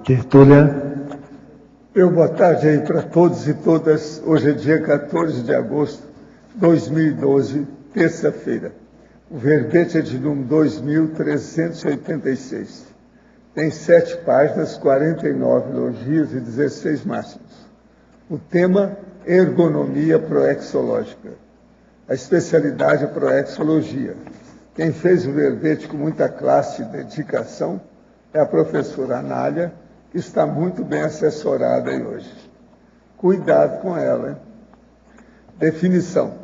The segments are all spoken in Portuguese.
Tertúlia. Boa tarde aí para todos e todas. Hoje é dia 14 de agosto de 2012, terça-feira. O verbete é de número 2386. Tem 7 páginas, 49 elogios e 16 máximos. O tema, ergonomia proexológica. A especialidade é proexologia. Quem fez o verbete com muita classe e dedicação é a professora Anália, que está muito bem assessorada aí hoje. Cuidado com ela, hein? Definição.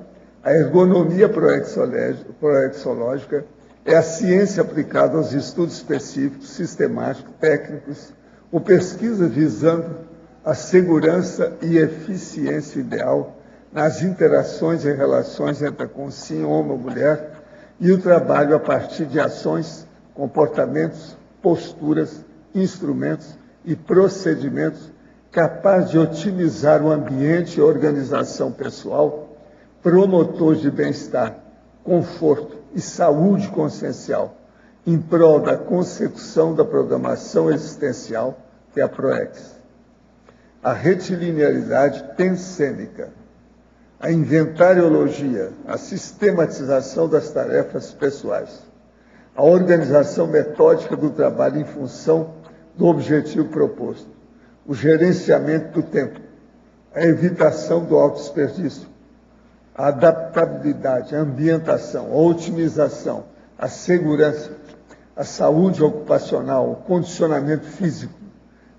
A ergonomia proexológica é a ciência aplicada aos estudos específicos, sistemáticos, técnicos, ou pesquisa visando a segurança e eficiência ideal nas interações e relações entre a consciência, homem ou mulher, e o trabalho a partir de ações, comportamentos, posturas, instrumentos e procedimentos capazes de otimizar o ambiente e a organização pessoal, promotor de bem-estar, conforto e saúde consciencial, em prol da consecução da programação existencial, que é a PROEX. A retilinearidade pensênica, a inventariologia, a sistematização das tarefas pessoais, a organização metódica do trabalho em função do objetivo proposto, o gerenciamento do tempo, a evitação do autodesperdício, a adaptabilidade, a ambientação, a otimização, a segurança, a saúde ocupacional, o condicionamento físico,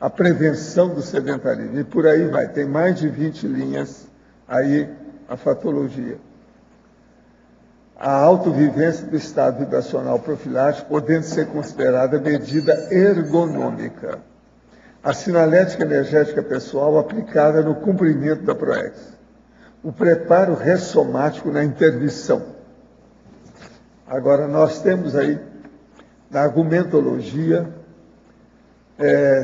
a prevenção do sedentarismo, e por aí vai, tem mais de 20 linhas aí a fatologia. A autovivência do estado vibracional profilático, podendo ser considerada medida ergonômica. A sinalética energética pessoal aplicada no cumprimento da PROEX. O preparo ressomático na intermissão. Agora, nós temos aí, na argumentologia,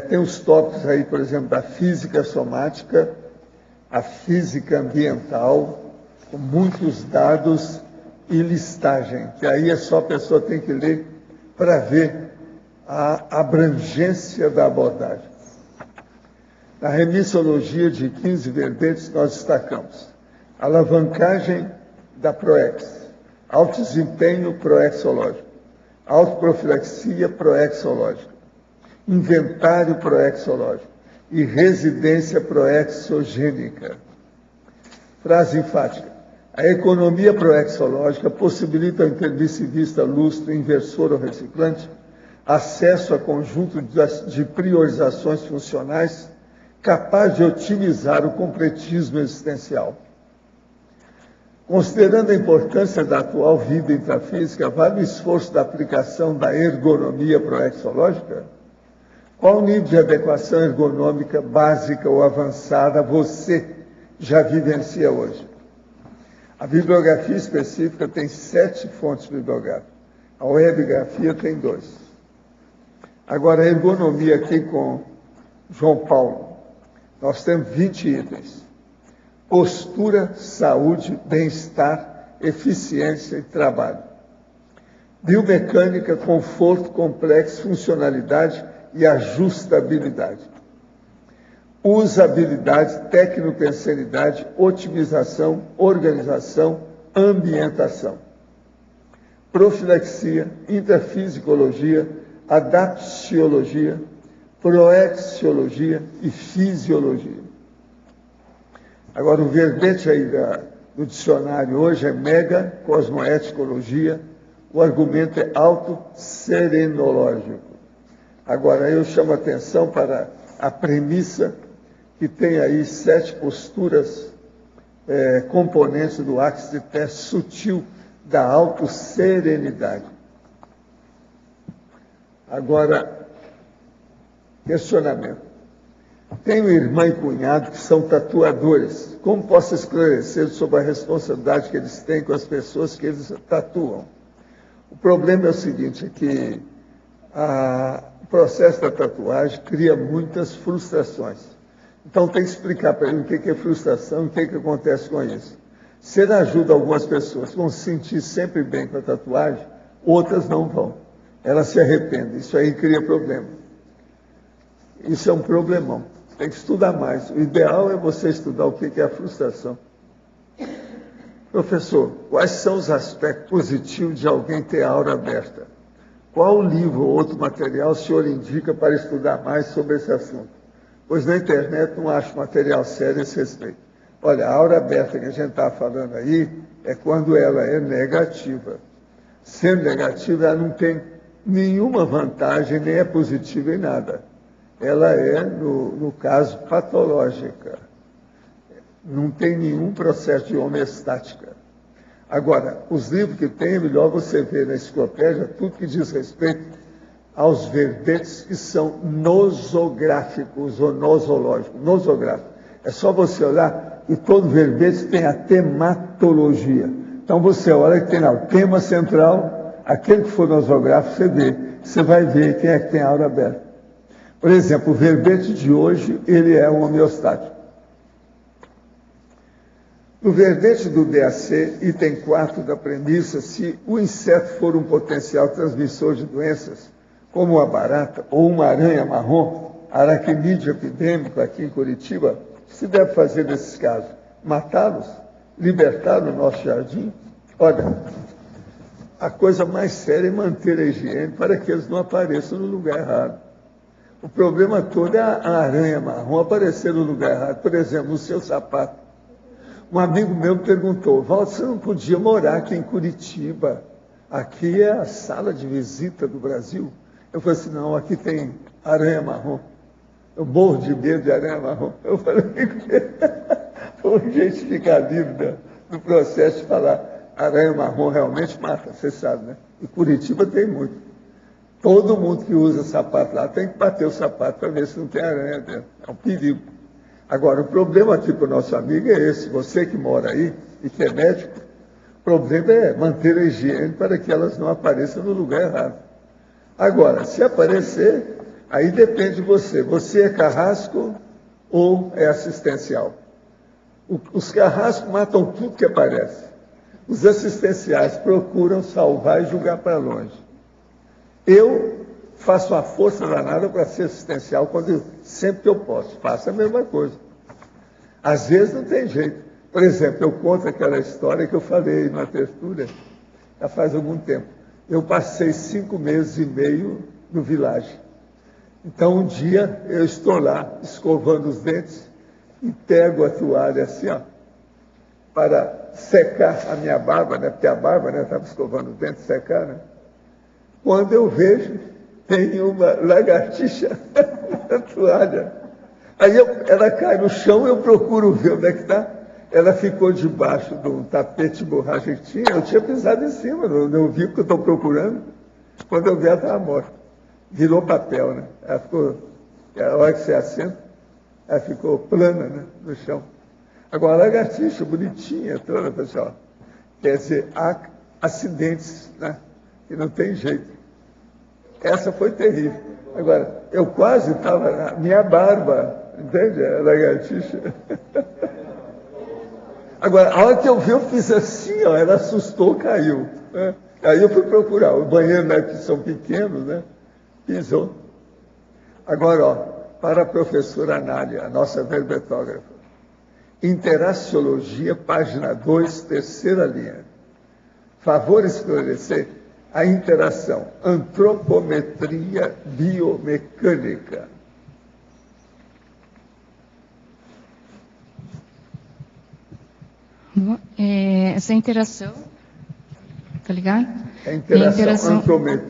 tem os tópicos aí, por exemplo, da física somática, a física ambiental, com muitos dados e listagem, que aí é só a pessoa tem que ler para ver a abrangência da abordagem. Na remissologia de 15 verbetes, nós destacamos a alavancagem da PROEX, alto desempenho proexológico, autoprofilaxia proexológica, inventário proexológico e residência proexogênica. Frase enfática. A economia proexológica possibilita ao intermissivista lustro, inversor ou reciclante acesso a conjunto de priorizações funcionais capaz de otimizar o completismo existencial. Considerando a importância da atual vida intrafísica, vale o esforço da aplicação da ergonomia proexológica? Qual nível de adequação ergonômica básica ou avançada você já vivencia hoje? A bibliografia específica tem 7 fontes bibliográficas. A webgrafia tem 2. Agora, a ergonomia aqui com João Paulo. Nós temos 20 itens. Postura, saúde, bem-estar, eficiência e trabalho. Biomecânica, conforto, complexo, funcionalidade e ajustabilidade. Usabilidade, tecnopensanidade, otimização, organização, ambientação. Profilaxia, intrafisicologia, adaptiologia, proexiologia e fisiologia. Agora, o verbete aí do dicionário hoje é mega cosmoeticologia, o argumento é autosserenológico. Agora, eu chamo a atenção para a premissa que tem aí 7 posturas, componentes do axis de teste sutil da autosserenidade. Agora, questionamento. Tenho irmã e cunhado que são tatuadores. Como posso esclarecer sobre a responsabilidade que eles têm com as pessoas que eles tatuam? O problema é o seguinte, é que o processo da tatuagem cria muitas frustrações. Então tem que explicar para ele o que é frustração e o que acontece com isso. Se ele ajuda algumas pessoas, vão se sentir sempre bem com a tatuagem, outras não vão. Elas se arrependem. Isso aí cria problema. Isso é um problemão. Tem que estudar mais. O ideal é você estudar o que é a frustração. Professor, quais são os aspectos positivos de alguém ter a aura aberta? Qual livro ou outro material o senhor indica para estudar mais sobre esse assunto? Pois na internet não acho material sério a esse respeito. Olha, a aura aberta que a gente está falando aí é quando ela é negativa. Sendo negativa, ela não tem nenhuma vantagem, nem é positiva em nada. Ela é, no caso, patológica. Não tem nenhum processo de homeostática. Agora, os livros que tem, é melhor você ver na enciclopédia tudo que diz respeito aos verbetes que são nosográficos ou nosológicos. Nosográficos. É só você olhar e todo verbete tem a tematologia. Então você olha que tem lá o tema central, aquele que for nosográfico, você vê. Você vai ver quem é que tem a aura aberta. Por exemplo, o verbete de hoje, ele é um homeostático. No verbete do DAC, item 4 da premissa, se o inseto for um potencial transmissor de doenças, como a barata ou uma aranha marrom, aracnídeo epidêmico aqui em Curitiba, o que se deve fazer nesses casos? Matá-los? Libertar no nosso jardim? Olha, a coisa mais séria é manter a higiene para que eles não apareçam no lugar errado. O problema todo é a aranha marrom aparecer no lugar errado, por exemplo, no seu sapato. Um amigo meu me perguntou, Walter, você não podia morar aqui em Curitiba? Aqui é a sala de visita do Brasil. Eu falei assim, não, aqui tem aranha marrom. Eu morro de medo de aranha marrom. Eu falei, foi um jeito de ficar livre do processo de falar, aranha marrom realmente mata, você sabe, né? E Curitiba tem muito. Todo mundo que usa sapato lá tem que bater o sapato para ver se não tem aranha dentro. É um perigo. Agora, o problema aqui para o nosso amigo é esse. Você que mora aí e que é médico, o problema é manter a higiene para que elas não apareçam no lugar errado. Agora, se aparecer, aí depende de você. Você é carrasco ou é assistencial? Os carrascos matam tudo que aparece. Os assistenciais procuram salvar e julgar para longe. Eu faço uma força danada para ser assistencial sempre que eu posso. Faço a mesma coisa. Às vezes não tem jeito. Por exemplo, eu conto aquela história que eu falei na abertura, já faz algum tempo. Eu passei 5 meses e meio no Village. Então, um dia, eu estou lá, escovando os dentes, e pego a toalha assim, ó, para secar a minha barba, né? Porque a barba, né, estava escovando os dentes, secar, né? Quando eu vejo, tem uma lagartixa na toalha. Aí ela cai no chão, eu procuro ver onde é que está. Ela ficou debaixo de um tapete de borracha que tinha. Eu tinha pisado em cima, não vi o que eu estou procurando. Quando eu vi, ela estava morta. Virou papel, né? Ela ficou, a hora que você assenta, ela ficou plana, né, no chão. Agora, a lagartixa, bonitinha toda, pessoal. Quer dizer, há acidentes, né? E não tem jeito. Essa foi terrível. Agora, eu quase estava na minha barba, entende? A lagartixa. Agora, a hora que eu vi, eu fiz assim, ó, ela assustou, caiu. Né? Aí eu fui procurar. O banheiro, né, que são pequenos, né? Pisou. Agora, ó, para a professora Anália, a nossa verbetógrafa. Interaciologia, página 2, terceira linha. Favor esclarecer a interação, antropometria biomecânica. Essa interação, tá ligado? A interação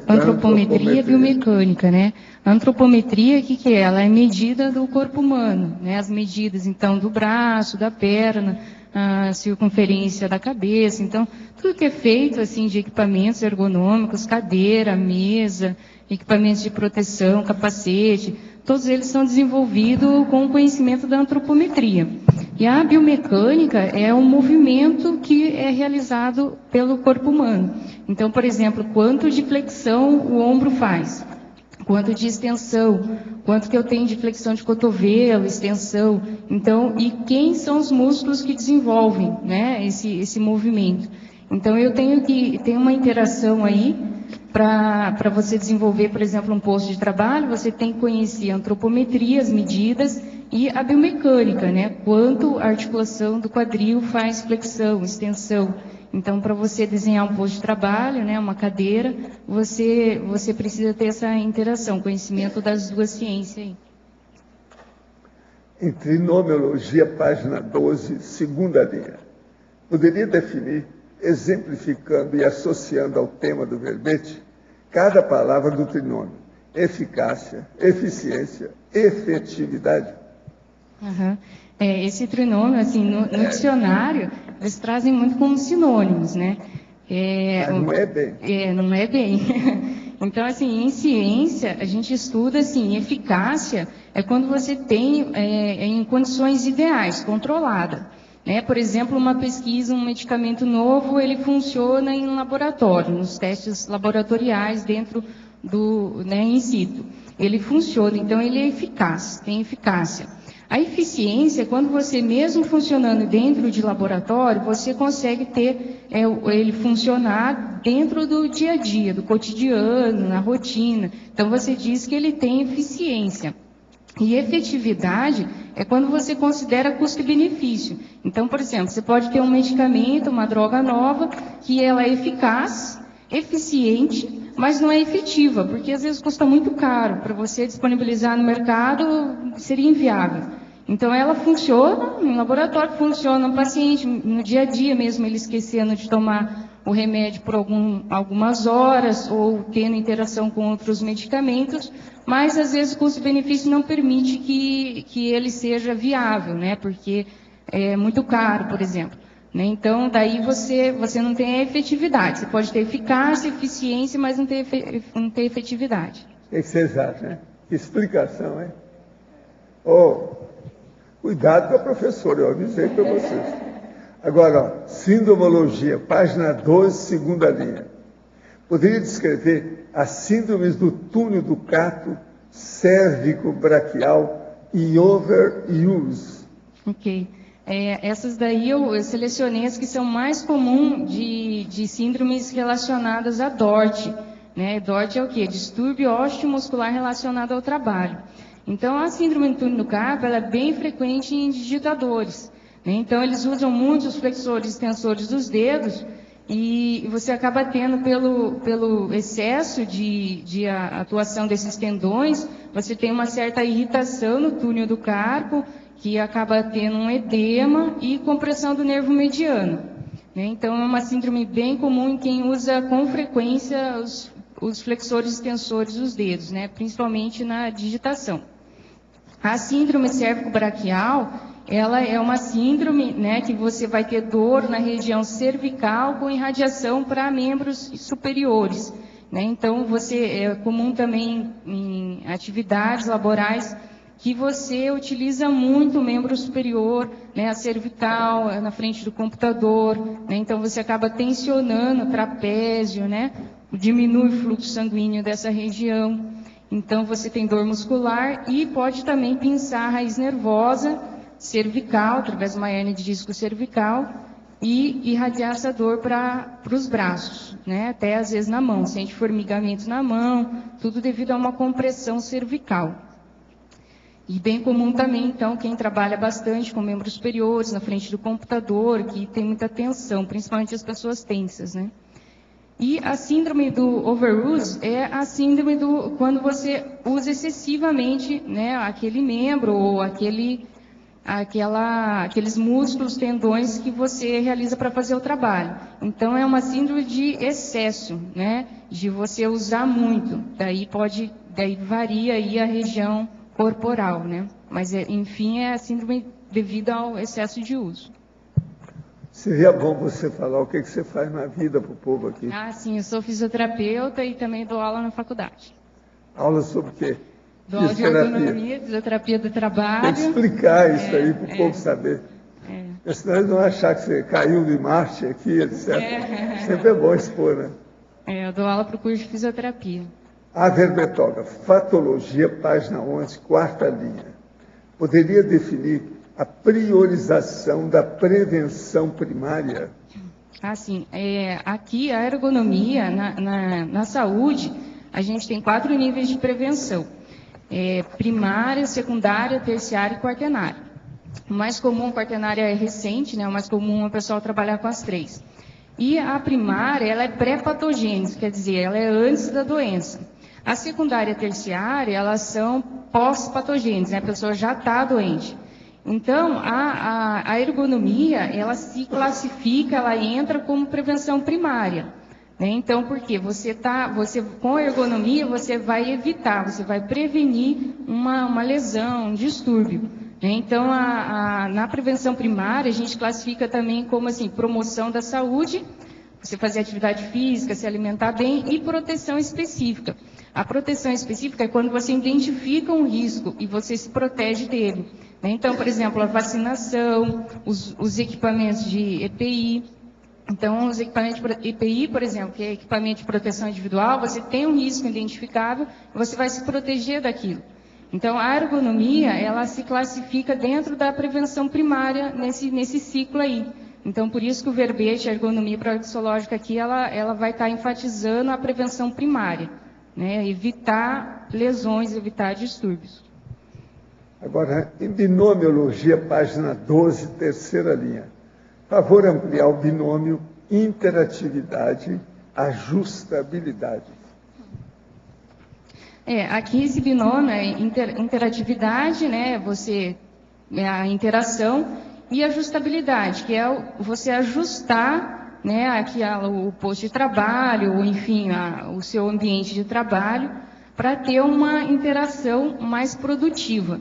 antropometria biomecânica, né? A antropometria, o que é? Ela é medida do corpo humano, né? As medidas, então, do braço, da perna, a circunferência da cabeça. Então, tudo que é feito, assim, de equipamentos ergonômicos, cadeira, mesa, equipamentos de proteção, capacete, todos eles são desenvolvidos com o conhecimento da antropometria. E a biomecânica é um movimento que é realizado pelo corpo humano. Então, por exemplo, quanto de flexão o ombro faz, quanto de extensão, quanto que eu tenho de flexão de cotovelo, extensão. Então, e quem são os músculos que desenvolvem, né, esse movimento. Então, eu tenho uma interação aí para você desenvolver, por exemplo, um posto de trabalho, você tem que conhecer a antropometria, as medidas e a biomecânica, né? Quanto a articulação do quadril faz flexão, extensão. Então, para você desenhar um posto de trabalho, né, uma cadeira, você precisa ter essa interação, conhecimento das duas ciências aí. Em trinomiologia, página 12, segunda linha. Poderia definir, exemplificando e associando ao tema do verbete, cada palavra do trinômio: eficácia, eficiência, efetividade? Uhum. Esse trinômio, assim, no dicionário, eles trazem muito como sinônimos, né? Mas não é bem. Não é bem. Então, assim, em ciência, a gente estuda, assim, eficácia é quando você tem em condições ideais, controlada. Né? Por exemplo, uma pesquisa, um medicamento novo, ele funciona em laboratório, nos testes laboratoriais dentro do, né, in situ. Ele funciona, então ele é eficaz, tem eficácia. A eficiência é quando você, mesmo funcionando dentro de laboratório, você consegue ter ele funcionar dentro do dia a dia, do cotidiano, na rotina. Então, você diz que ele tem eficiência. E efetividade é quando você considera custo e benefício. Então, por exemplo, você pode ter um medicamento, uma droga nova, que ela é eficaz, eficiente, mas não é efetiva, porque às vezes custa muito caro. Para você disponibilizar no mercado, seria inviável. Então, ela funciona no laboratório, funciona no paciente, no dia a dia mesmo, ele esquecendo de tomar o remédio por algumas horas, ou tendo interação com outros medicamentos, mas às vezes o custo-benefício não permite que ele seja viável, né? Porque é muito caro, por exemplo. Né? Então, daí você não tem a efetividade. Você pode ter eficácia, eficiência, mas não ter efetividade. O que vocês acham, né? Que explicação, hein? Oh, cuidado com a professora, eu avisei para vocês. Agora, ó, sindomologia, página 12, segunda linha. Poderia descrever as síndromes do túnel do cato, cérvico-braquial e overuse? Ok. Essas daí eu selecionei as que são mais comuns de síndromes relacionadas a DORT. Né? DORT é o quê? Distúrbio osteomuscular relacionado ao trabalho. Então, a síndrome do túnel do carpo ela é bem frequente em digitadores. Né? Então, eles usam muito os flexores e extensores dos dedos e você acaba tendo, pelo excesso de atuação desses tendões, você tem uma certa irritação no túnel do carpo, que acaba tendo um edema e compressão do nervo mediano. Né? Então, é uma síndrome bem comum em quem usa com frequência os flexores e extensores dos dedos, né? Principalmente na digitação. A síndrome cérvico-braquial, ela é uma síndrome, né, que você vai ter dor na região cervical com irradiação para membros superiores. Né? Então, é comum também em atividades laborais que você utiliza muito o membro superior, né, a cervical, na frente do computador. Né? Então, você acaba tensionando o trapézio, né? Diminui o fluxo sanguíneo dessa região. Então, você tem dor muscular e pode também pinçar a raiz nervosa cervical, através de uma hérnia de disco cervical, e irradiar essa dor para os braços, né? Até às vezes na mão, sente formigamento na mão, tudo devido a uma compressão cervical. E bem comum também, então, quem trabalha bastante com membros superiores, na frente do computador, que tem muita tensão, principalmente as pessoas tensas, né? E a síndrome do overuse é a síndrome quando você usa excessivamente, né, aquele membro ou aqueles músculos, tendões que você realiza para fazer o trabalho. Então, é uma síndrome de excesso, né, de você usar muito. Daí varia aí a região corporal, né? Mas, enfim, é a síndrome devido ao excesso de uso. Seria bom você falar o que você faz na vida para o povo aqui. Ah, sim, eu sou fisioterapeuta e também dou aula na faculdade. Aula sobre o quê? Dou aula de ergonomia, fisioterapia do trabalho. Tem que explicar isso aí para o povo saber. Porque senão eles vão achar que você caiu de Marte aqui, etc. Sempre é bom expor, né? Eu dou aula para o curso de fisioterapia. A verbetógrafa, fatologia, página 11, quarta linha. Poderia definir a priorização da prevenção primária? Assim, aqui a ergonomia na saúde, a gente tem 4 níveis de prevenção: primária, secundária, terciária e quaternária. O mais comum, a quaternária é recente, né? O mais comum é o pessoal trabalhar com as 3. E a primária, ela é pré-patogênica, quer dizer, ela é antes da doença. A secundária e a terciária, elas são pós-patogênicas, né? A pessoa já está doente. Então, a ergonomia, ela se classifica, ela entra como prevenção primária, né? Então, por quê? Com a ergonomia, você vai evitar, você vai prevenir uma lesão, um distúrbio, né? Então, na prevenção primária, a gente classifica também como, assim, promoção da saúde, você fazer atividade física, se alimentar bem, e proteção específica. A proteção específica é quando você identifica um risco e você se protege dele, né? Então, por exemplo, a vacinação, os equipamentos de EPI. Então, os equipamentos de EPI, por exemplo, que é equipamento de proteção individual, você tem um risco identificável e você vai se proteger daquilo. Então, a ergonomia, ela se classifica dentro da prevenção primária nesse ciclo aí. Então, por isso que o verbete, a ergonomia proxológica aqui, ela vai estar enfatizando a prevenção primária, né? Evitar lesões, evitar distúrbios. Agora, em binomiologia, página 12, terceira linha. Favor ampliar o binômio interatividade, ajustabilidade. Aqui esse binômio é interatividade, né? A interação, e ajustabilidade, que é você ajustar, né, aqui o posto de trabalho, ou enfim, o seu ambiente de trabalho, para ter uma interação mais produtiva,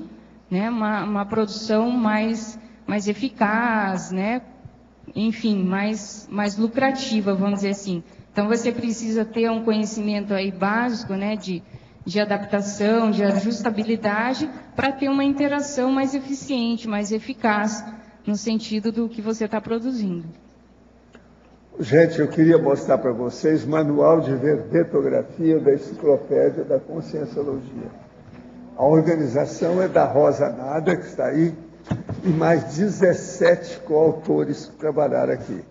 né? Uma produção mais eficaz, né? Enfim, mais lucrativa, vamos dizer assim. Então, você precisa ter um conhecimento aí básico, né, de adaptação, de ajustabilidade, para ter uma interação mais eficiente, mais eficaz, no sentido do que você está produzindo. Gente, eu queria mostrar para vocês o manual de verbetografia da Enciclopédia da Conscienciologia. A organização é da Rosa Nada, que está aí, e mais 17 coautores que trabalharam aqui.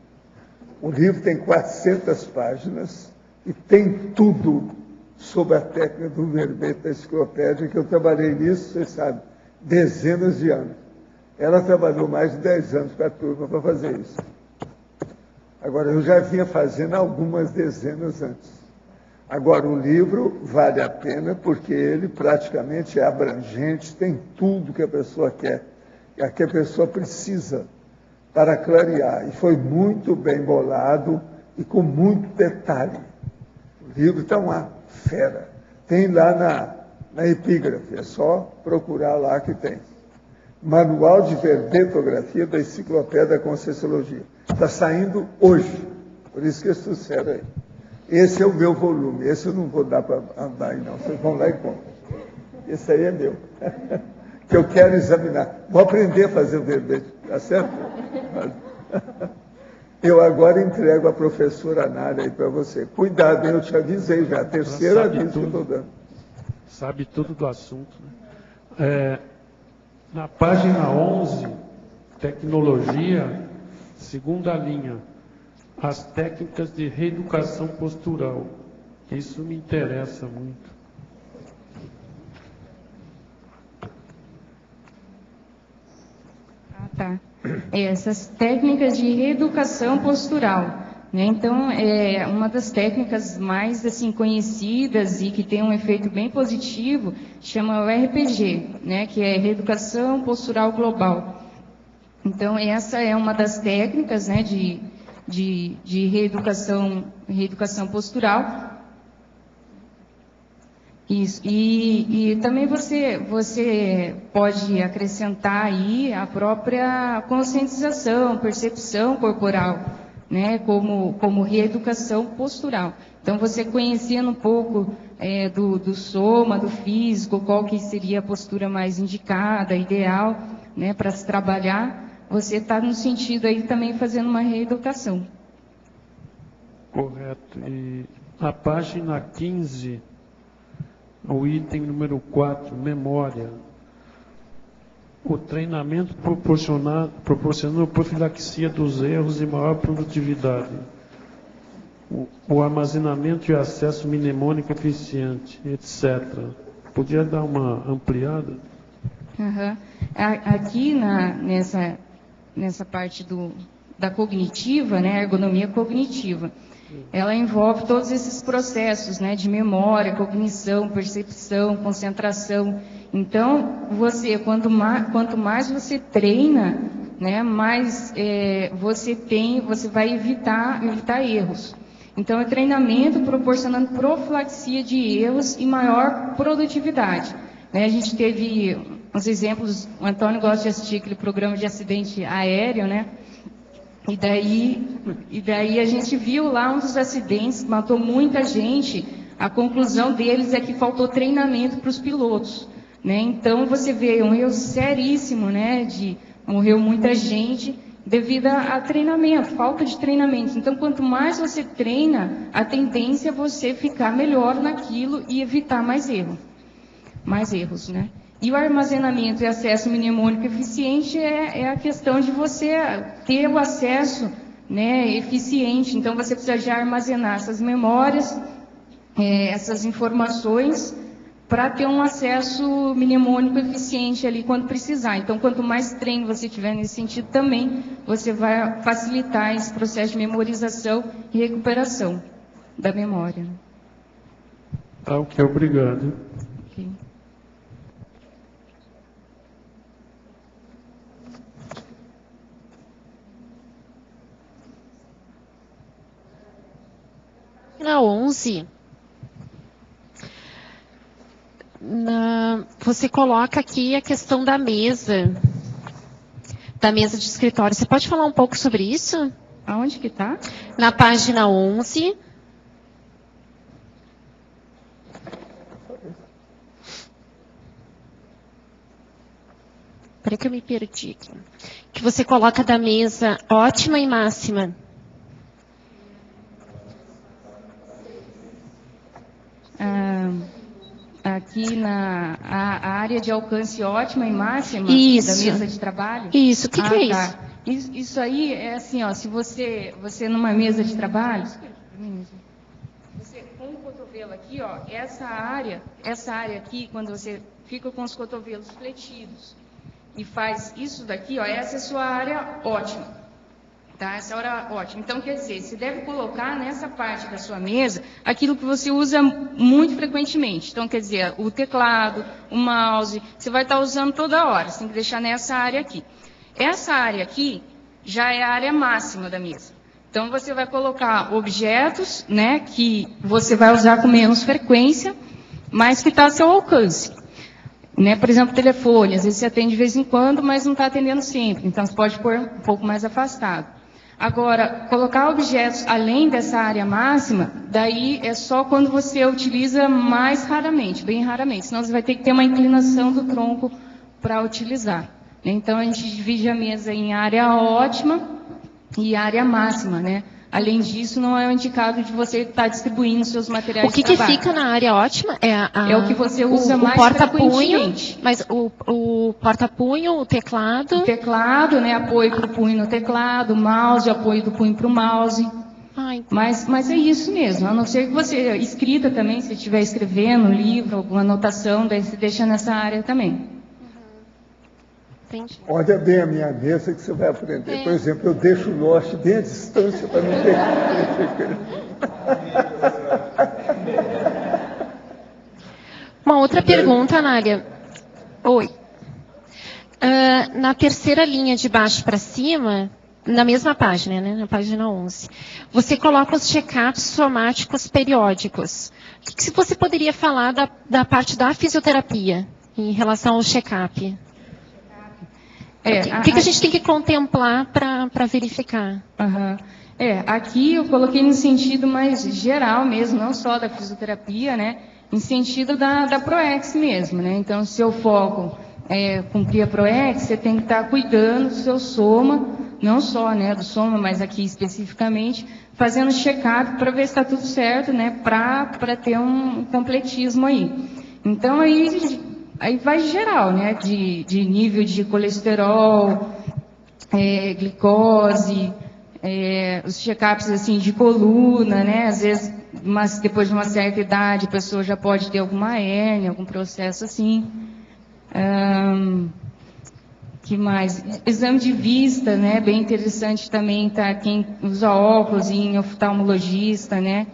O livro tem 400 páginas e tem tudo sobre a técnica do verbete da enciclopédia, que eu trabalhei nisso, vocês sabem, dezenas de anos. Ela trabalhou mais de 10 anos com a turma para fazer isso. Agora, eu já vinha fazendo algumas dezenas antes. Agora, o livro vale a pena porque ele praticamente é abrangente, tem tudo que a pessoa quer, que a pessoa precisa para clarear. E foi muito bem bolado e com muito detalhe. O livro está uma fera. Tem lá na epígrafe, é só procurar lá que tem. Manual de Verbetografia da Enciclopédia da Conscienciologia. Está saindo hoje, por isso que eles trouxeram aí. Esse é o meu volume, esse eu não vou dar para andar aí não, vocês vão lá e compram. Esse aí é meu, que eu quero examinar. Vou aprender a fazer o verbete, tá certo? Eu agora entrego a professora Nália aí para você. Cuidado, eu te avisei já, terceiro aviso que eu estou dando. Sabe tudo do assunto, né? Na página 11, tecnologia, segunda linha, as técnicas de reeducação postural. Isso me interessa muito. Tá. Essas técnicas de reeducação postural, né? Então, uma das técnicas mais assim conhecidas e que tem um efeito bem positivo chama o RPG, né? Que é Reeducação Postural Global. Então, essa é uma das técnicas, né, de reeducação postural. Isso. E também você pode acrescentar aí a própria conscientização, percepção corporal, né, como reeducação postural. Então, você conhecendo um pouco do soma, do físico, qual que seria a postura mais indicada, ideal, né, para se trabalhar, você está no sentido aí também fazendo uma reeducação. Correto. E a página 15, o item número 4, memória. o treinamento proporcionando profilaxia dos erros e maior produtividade. O armazenamento e acesso mnemônico eficiente, etc. Podia dar uma ampliada? Uhum. Aqui nessa parte da cognitiva, né, ergonomia cognitiva, ela envolve todos esses processos, né, de memória, cognição, percepção, concentração. Então, quanto mais você treina, né, mais você vai evitar erros. Então, é treinamento proporcionando profilaxia de erros e maior produtividade. Né, a gente teve uns exemplos, o Antônio gosta de assistir aquele programa de acidente aéreo, né? E daí a gente viu lá um dos acidentes, matou muita gente. A conclusão deles é que faltou treinamento para os pilotos, né? Então você vê um erro seríssimo, né? Morreu muita gente devido a treinamento, falta de treinamento. Então quanto mais você treina, a tendência é você ficar melhor naquilo e evitar mais erros, né? E o armazenamento e acesso mnemônico eficiente é a questão de você ter o acesso, né, eficiente. Então, você precisa já armazenar essas memórias, essas informações, para ter um acesso mnemônico eficiente ali quando precisar. Então, quanto mais treino você tiver nesse sentido também, você vai facilitar esse processo de memorização e recuperação da memória. Tá, ok, obrigado. Okay. Na 11, você coloca aqui a questão da mesa de escritório. Você pode falar um pouco sobre isso? Aonde que está? Na página 11. Peraí que eu me perdi aqui. Que você coloca da mesa ótima e máxima. Aqui a área de alcance ótima e máxima isso. Da mesa de trabalho? Isso, o que é isso? Tá. Isso aí é assim, ó, se você numa mesa de trabalho, você com o cotovelo aqui, ó, essa área aqui, quando você fica com os cotovelos fletidos e faz isso daqui, ó, essa é a sua área ótima. Tá? Essa hora ótima. Então, quer dizer, você deve colocar nessa parte da sua mesa aquilo que você usa muito frequentemente. Então, quer dizer, o teclado, o mouse, você vai estar usando toda hora. Você tem que deixar nessa área aqui. Essa área aqui já é a área máxima da mesa. Então, você vai colocar objetos, né, que você vai usar com menos frequência, mas que está a seu alcance. Né? Por exemplo, telefone. Às vezes você atende de vez em quando, mas não está atendendo sempre. Então, você pode pôr um pouco mais afastado. Agora, colocar objetos além dessa área máxima, daí é só quando você utiliza mais raramente, bem raramente. Senão você vai ter que ter uma inclinação do tronco para utilizar. Então, a gente divide a mesa em área ótima e área máxima, né? Além disso, não é indicado de você estar distribuindo seus materiais de trabalho. O que fica na área ótima é o que você usa mais frequentemente. Mas o porta-punho, o teclado... O teclado, né? Apoio para o punho no teclado, o mouse, apoio do punho para o mouse. Mas é isso mesmo, a não ser que você... Escrita também, se estiver escrevendo um livro, alguma anotação, daí você deixa nessa área também. Entendi. Olha bem a minha mesa que você vai aprender. Por exemplo, eu deixo o Lost bem à distância para não ter Uma outra pergunta, Nália. Oi. Na terceira linha de baixo para cima, na mesma página, né, na página 11, você coloca os check-ups somáticos periódicos. O que você poderia falar da parte da fisioterapia em relação ao check-up? O que a gente tem que contemplar para verificar? Aqui eu coloquei no sentido mais geral mesmo, não só da fisioterapia, né? Em sentido da PROEX mesmo, né? Então, se o foco é cumprir a PROEX, você tem que estar cuidando do seu soma, não só, né, do soma, mas aqui especificamente, fazendo check-up para ver se está tudo certo, né? Para ter um completismo aí. Então, aí Aí vai geral, né? De nível de colesterol, glicose, os check-ups assim, de coluna, né? Às vezes, depois de uma certa idade, a pessoa já pode ter alguma hérnia, algum processo assim. Que mais? Exame de vista, né? Bem interessante também, tá? Quem usa óculos em oftalmologista, né?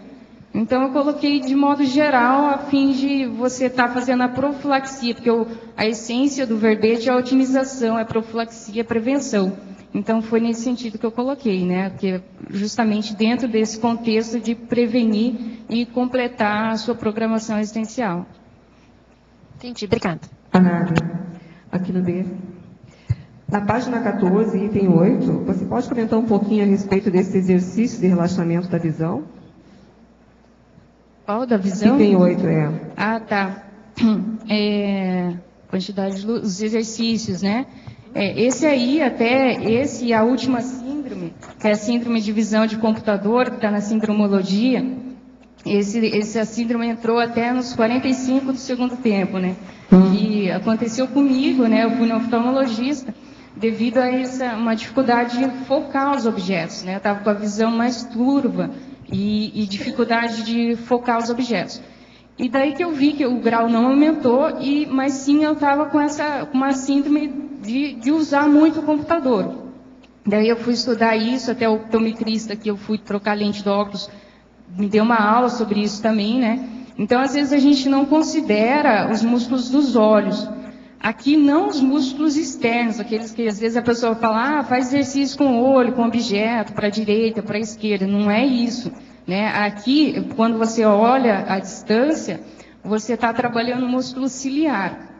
Então, eu coloquei de modo geral, a fim de você estar fazendo a profilaxia, porque a essência do verbete é a otimização, é profilaxia, é prevenção. Então, foi nesse sentido que eu coloquei, né? Porque justamente dentro desse contexto de prevenir e completar a sua programação existencial. Entendi, obrigada. Anália, aqui no B. Na página 14, item 8, você pode comentar um pouquinho a respeito desse exercício de relaxamento da visão? Qual da visão? Item 8, Ah, tá. Quantidade de luz, os exercícios, né? Esse aí, esse e a última síndrome, que é a síndrome de visão de computador, que está na sindromologia, essa síndrome entrou até nos 45 do segundo tempo, né? E aconteceu comigo, né? Eu fui no oftalmologista, devido a uma dificuldade de focar os objetos, né? Eu estava com a visão mais turva e dificuldade de focar os objetos. E daí que eu vi que o grau não aumentou, mas sim eu estava com uma síndrome de usar muito o computador. Daí eu fui estudar isso, até o optometrista que eu fui trocar lente de óculos me deu uma aula sobre isso também, né? Então, às vezes, a gente não considera os músculos dos olhos. Aqui, não os músculos externos, aqueles que, às vezes, a pessoa fala, faz exercício com o olho, com o objeto, para a direita, para a esquerda. Não é isso, né? Aqui, quando você olha à distância, você está trabalhando o músculo ciliar.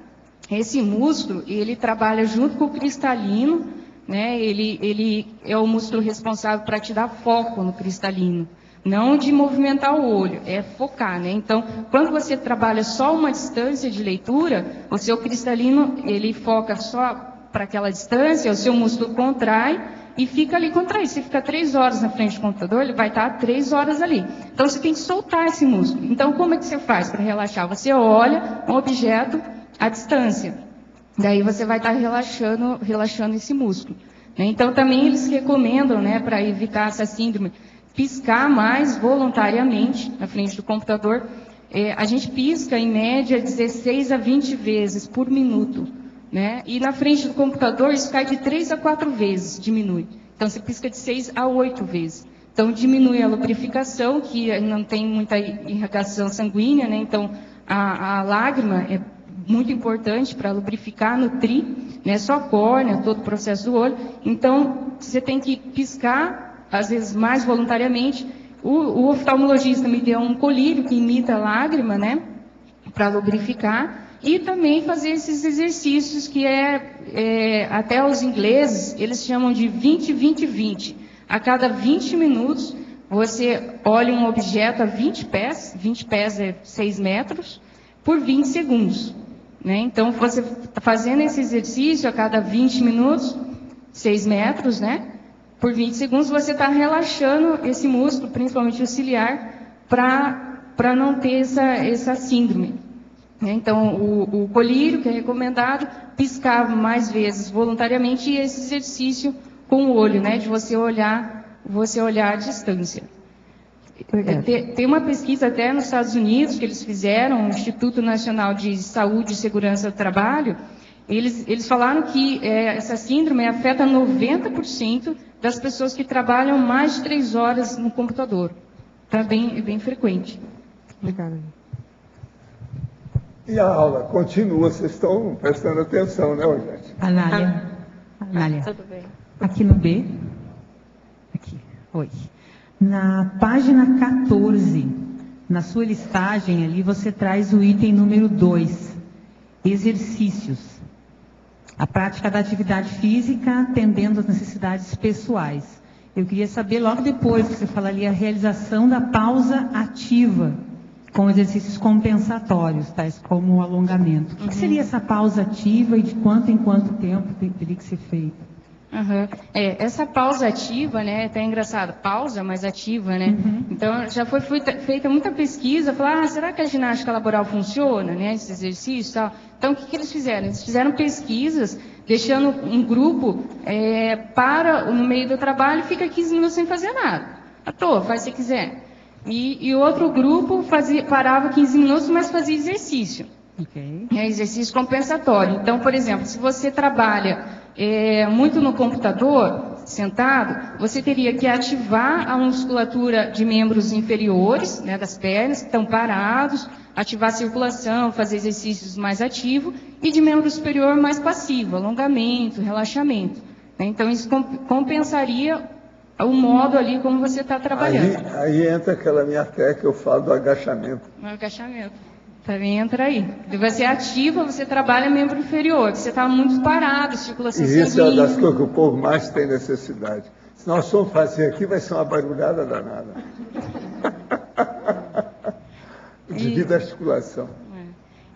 Esse músculo, ele trabalha junto com o cristalino, né? Ele é o músculo responsável para te dar foco no cristalino. Não de movimentar o olho, é focar, né? Então, quando você trabalha só uma distância de leitura, o seu cristalino, ele foca só para aquela distância, o seu músculo contrai e fica ali contraído. Você fica 3 horas na frente do computador, ele vai estar 3 horas ali. Então, você tem que soltar esse músculo. Então, como é que você faz para relaxar? Você olha um objeto à distância. Daí você vai estar relaxando esse músculo. Né? Então, também eles recomendam, né, para evitar essa síndrome, piscar mais voluntariamente na frente do computador. A gente pisca, em média, 16 a 20 vezes por minuto. Né? E na frente do computador, isso cai de 3 a 4 vezes, diminui. Então, você pisca de 6 a 8 vezes. Então, diminui a lubrificação, que não tem muita irrigação sanguínea, né? Então, a lágrima é muito importante para lubrificar, nutrir, né? Só a córnea, todo o processo do olho. Então, você tem que piscar, às vezes mais voluntariamente. O oftalmologista me deu um colírio que imita a lágrima, né, para lubrificar, e também fazer esses exercícios que até os ingleses, eles chamam de 20-20-20. A cada 20 minutos, você olha um objeto a 20 pés é 6 metros, por 20 segundos. Né? Então, você está fazendo esse exercício a cada 20 minutos, 6 metros, né? Por 20 segundos, você está relaxando esse músculo, principalmente o ciliar, para não ter essa síndrome. Então, o colírio, que é recomendado, piscar mais vezes voluntariamente, e esse exercício com o olho, né, de você olhar à distância. Tem uma pesquisa até nos Estados Unidos que eles fizeram, o Instituto Nacional de Saúde e Segurança do Trabalho. Eles falaram que essa síndrome afeta 90% das pessoas que trabalham mais de 3 horas no computador. Então, é bem frequente. Obrigada. E a aula continua, vocês estão prestando atenção, né, gente? Anália. Tudo bem. Aqui no B. Aqui. Oi. Na página 14, na sua listagem ali, você traz o item número 2, exercícios. A prática da atividade física atendendo às necessidades pessoais. Eu queria saber, logo depois, que você falaria a realização da pausa ativa, com exercícios compensatórios, tais como o alongamento. O que seria essa pausa ativa e de quanto em quanto tempo teria que ser feita? Aham. Essa pausa ativa, né, até engraçado, pausa, mas ativa, né? Então, já foi feita muita pesquisa, falaram, será que a ginástica laboral funciona, né, esse exercício e tal? Então, o que eles fizeram? Eles fizeram pesquisas, deixando um grupo para no meio do trabalho e fica 15 minutos sem fazer nada. À toa, faz se quiser. E outro grupo parava 15 minutos, mas fazia exercício. Ok. Exercício compensatório. Então, por exemplo, se você trabalha muito no computador, sentado, você teria que ativar a musculatura de membros inferiores, né, das pernas, que estão parados, ativar a circulação, fazer exercícios mais ativos, e de membro superior mais passivo, alongamento, relaxamento. Né? Então, isso compensaria o modo ali como você está trabalhando. Aí entra aquela minha fé que eu falo do agachamento. O agachamento. Também entra aí. Você ativa, você trabalha membro inferior, você está muito parado, circulação sanguínea. E isso é uma das coisas que o povo mais tem necessidade. Se nós formos fazer aqui, vai ser uma barulhada danada. Devido à articulação.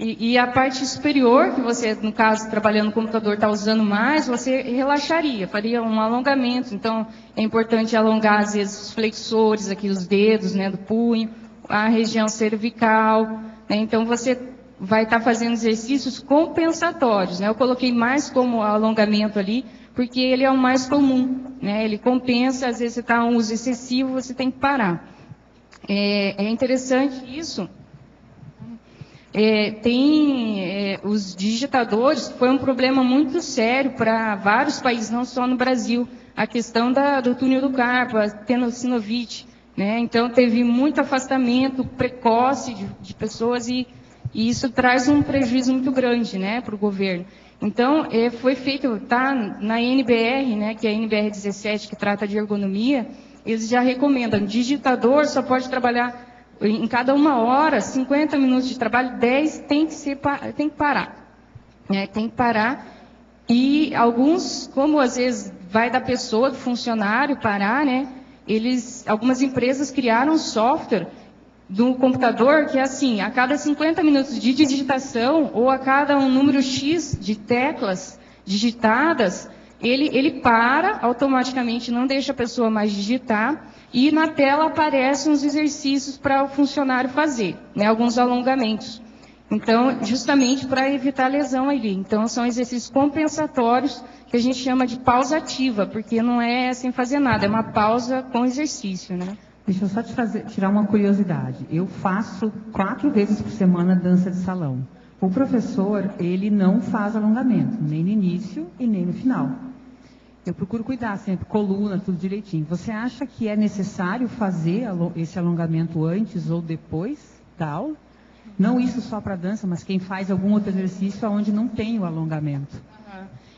E a parte superior, que você, no caso, trabalhando no computador, está usando mais, você relaxaria, faria um alongamento. Então, é importante alongar, às vezes, os flexores, aqui os dedos, né, do punho, a região cervical. Né? Então, você vai estar fazendo exercícios compensatórios. Né? Eu coloquei mais como alongamento ali, porque ele é o mais comum. Né? Ele compensa, às vezes você está um uso excessivo, você tem que parar. É interessante isso. Os digitadores, foi um problema muito sério para vários países, não só no Brasil, a questão do túnel do carpo, a tenossinovite, né? Então, teve muito afastamento precoce de pessoas e isso traz um prejuízo muito grande, né, para o governo. Então, foi feito, está na NBR, né, que é a NBR 17, que trata de ergonomia, eles já recomendam, digitador só pode trabalhar em cada 1 hora, 50 minutos de trabalho, 10 tem que parar. Né? Tem que parar. E alguns, como às vezes vai da pessoa, do funcionário parar, né? Algumas empresas criaram um software do computador que é assim, a cada 50 minutos de digitação, ou a cada um número X de teclas digitadas, ele para automaticamente, não deixa a pessoa mais digitar, e na tela aparecem os exercícios para o funcionário fazer, né, alguns alongamentos. Então, justamente para evitar lesão ali. Então, são exercícios compensatórios que a gente chama de pausa ativa, porque não é sem fazer nada, é uma pausa com exercício, né? Deixa eu só tirar uma curiosidade. Eu faço 4 vezes por semana dança de salão. O professor, ele não faz alongamento, nem no início e nem no final. Eu procuro cuidar sempre, coluna, tudo direitinho. Você acha que é necessário fazer esse alongamento antes ou depois da aula? Não isso só para dança, mas quem faz algum outro exercício onde não tem o alongamento.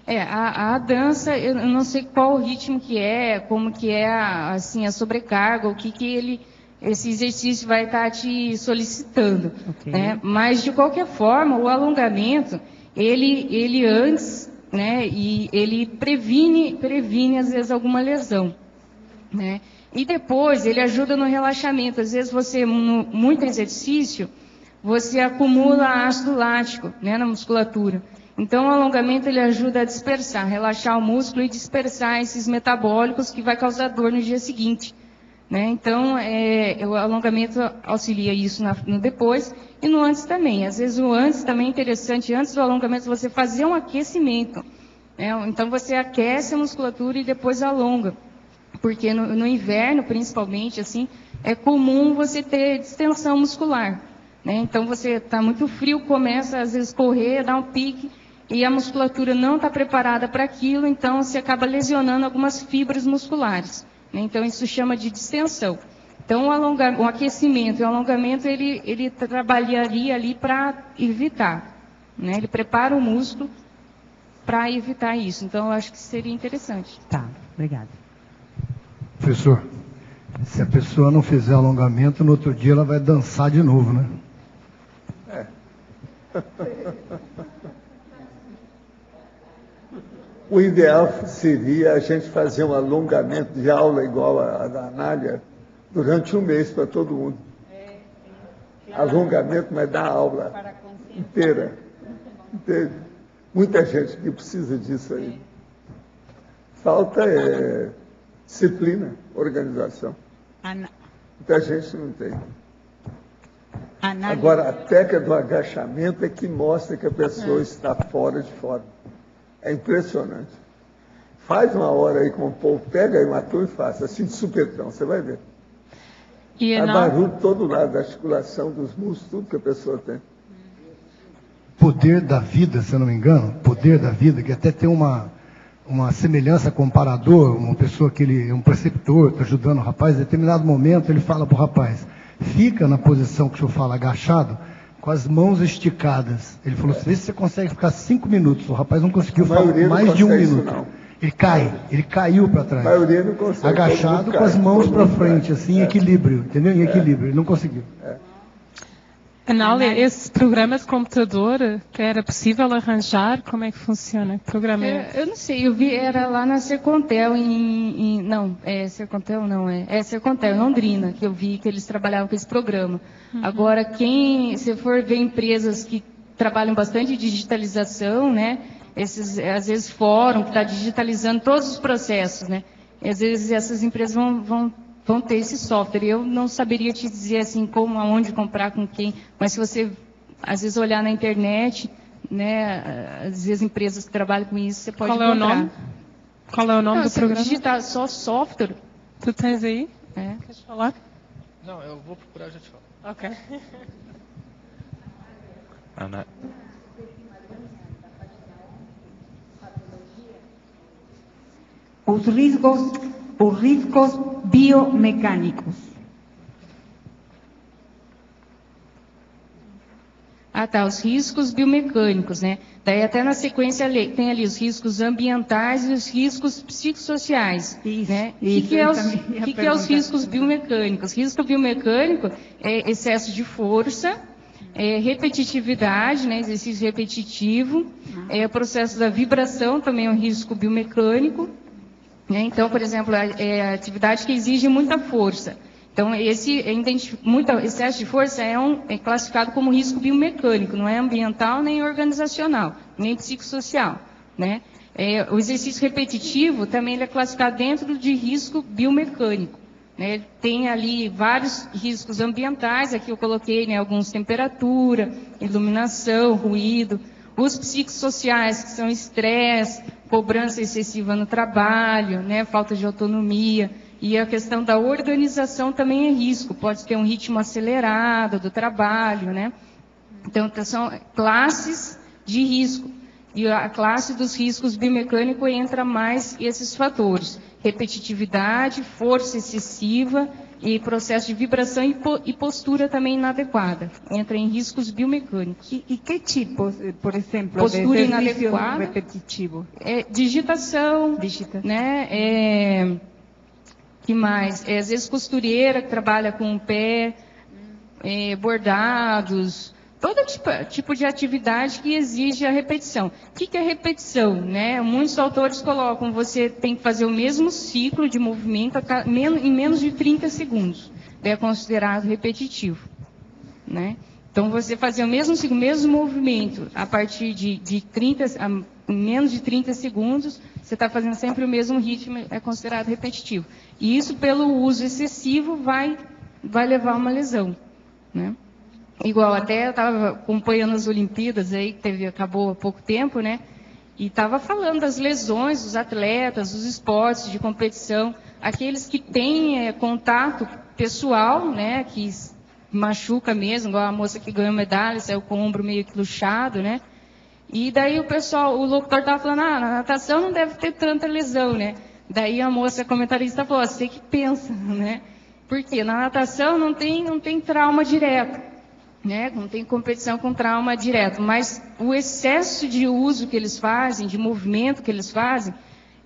A dança, eu não sei qual o ritmo que é, como que é a sobrecarga, o que esse exercício vai estar te solicitando. Okay. Né? Mas, de qualquer forma, o alongamento, ele antes, né, e ele previne, às vezes, alguma lesão. Né? E depois, ele ajuda no relaxamento. Às vezes, muito exercício, você acumula ácido lático, né, na musculatura. Então, o alongamento ele ajuda a dispersar, relaxar o músculo e dispersar esses metabólicos que vai causar dor no dia seguinte. Né? Então, o alongamento auxilia isso no depois e no antes também. Às vezes, o antes também é interessante, antes do alongamento, você fazer um aquecimento. Né? Então, você aquece a musculatura e depois alonga. Porque no inverno, principalmente, assim, é comum você ter distensão muscular. Né? Então, você está muito frio, começa às vezes correr, dar um pique, e a musculatura não está preparada para aquilo, então você acaba lesionando algumas fibras musculares. Né? Então, isso chama de distensão. Então, o aquecimento e o alongamento, ele trabalharia ali para evitar. Né? Ele prepara o músculo para evitar isso. Então, eu acho que seria interessante. Tá, obrigada. Professor, se a pessoa não fizer alongamento, no outro dia ela vai dançar de novo, né? O ideal seria a gente fazer um alongamento de aula igual a da Anália durante 1 mês para todo mundo. Alongamento, mas dar aula inteira. Entende? Muita gente que precisa disso aí. Falta disciplina, organização. Muita gente não tem. Agora, a técnica do agachamento é que mostra que a pessoa está fora de forma. É impressionante. Faz uma hora aí com o povo, pega aí uma turma e faça, assim de supetão, você vai ver. Há barulho todo lado, da articulação, dos músculos, tudo que a pessoa tem. Poder da vida, se eu não me engano, poder da vida, que até tem uma semelhança com o parador, uma pessoa que ele é um preceptor, está ajudando o rapaz, em determinado momento ele fala para o rapaz, fica na posição que o senhor fala, agachado, com as mãos esticadas. Ele falou assim, vê se você consegue ficar 5 minutos. O rapaz não conseguiu ficar mais de 1 minuto. Ele caiu para trás. A maioria não consegue. Agachado com as mãos para frente, assim, em equilíbrio, entendeu? Em equilíbrio, ele não conseguiu. Anália, esse programa de computador, era possível arranjar? Como é que funciona? Que programa é? Eu não sei, eu vi, era lá na Sercontel, Sercontel, em Londrina, que eu vi que eles trabalhavam com esse programa. Agora, se for ver empresas que trabalham bastante em digitalização, né, às vezes fórum, que está digitalizando todos os processos, né, e às vezes essas empresas vão ter esse software. Eu não saberia te dizer assim como, aonde comprar, com quem, mas se você às vezes olhar na internet, né, às vezes empresas que trabalham com isso, você pode comprar. Qual é o nome do programa? Digitar só software. Tu tens aí? Quer falar? Não, eu vou procurar e já te falo. Ok. Ana. Os riscos biomecânicos. Os riscos biomecânicos, né? Daí até na sequência tem ali os riscos ambientais e os riscos psicossociais. Isso, né? O isso, que é os riscos biomecânicos? Risco biomecânico é excesso de força, repetitividade, né? Exercício repetitivo, processo da vibração também é um risco biomecânico. Então, por exemplo, a atividade que exige muita força. Então, esse excesso de força é classificado como risco biomecânico, não é ambiental, nem organizacional, nem psicossocial. Né? O exercício repetitivo também ele é classificado dentro de risco biomecânico. Né? Tem ali vários riscos ambientais, aqui eu coloquei, né, alguns: temperatura, iluminação, ruído. Os psicossociais, que são estresse, cobrança excessiva no trabalho, né, falta de autonomia. E a questão da organização também é risco. Pode ter um ritmo acelerado do trabalho, né? Então, são classes de risco. E a classe dos riscos biomecânicos entra mais esses fatores: repetitividade, força excessiva e processo de vibração e postura também inadequada. Entra em riscos biomecânicos. E que tipos, por exemplo, postura de inadequada, repetitivo? Digitação, né? Que mais? Às vezes costureira que trabalha com o pé, bordados, todo tipo de atividade que exige a repetição. O que é repetição? Né? Muitos autores colocam, você tem que fazer o mesmo ciclo de movimento em menos de 30 segundos. É considerado repetitivo. Né? Então, você fazer o mesmo movimento a partir de menos de 30 segundos, você está fazendo sempre o mesmo ritmo, é considerado repetitivo. E isso, pelo uso excessivo, vai levar a uma lesão. Né? Igual, até eu estava acompanhando as Olimpíadas, aí, que acabou há pouco tempo, né? E estava falando das lesões dos atletas, dos esportes de competição, aqueles que têm contato pessoal, né? Que machuca mesmo, igual a moça que ganhou medalha, saiu com o ombro meio que luxado, né? E daí o locutor estava falando, na natação não deve ter tanta lesão, né? Daí a moça comentarista falou, você que pensa, né? Porque na natação não tem trauma direto, né? Não tem competição com trauma direto, mas o excesso de uso que eles fazem, de movimento que eles fazem,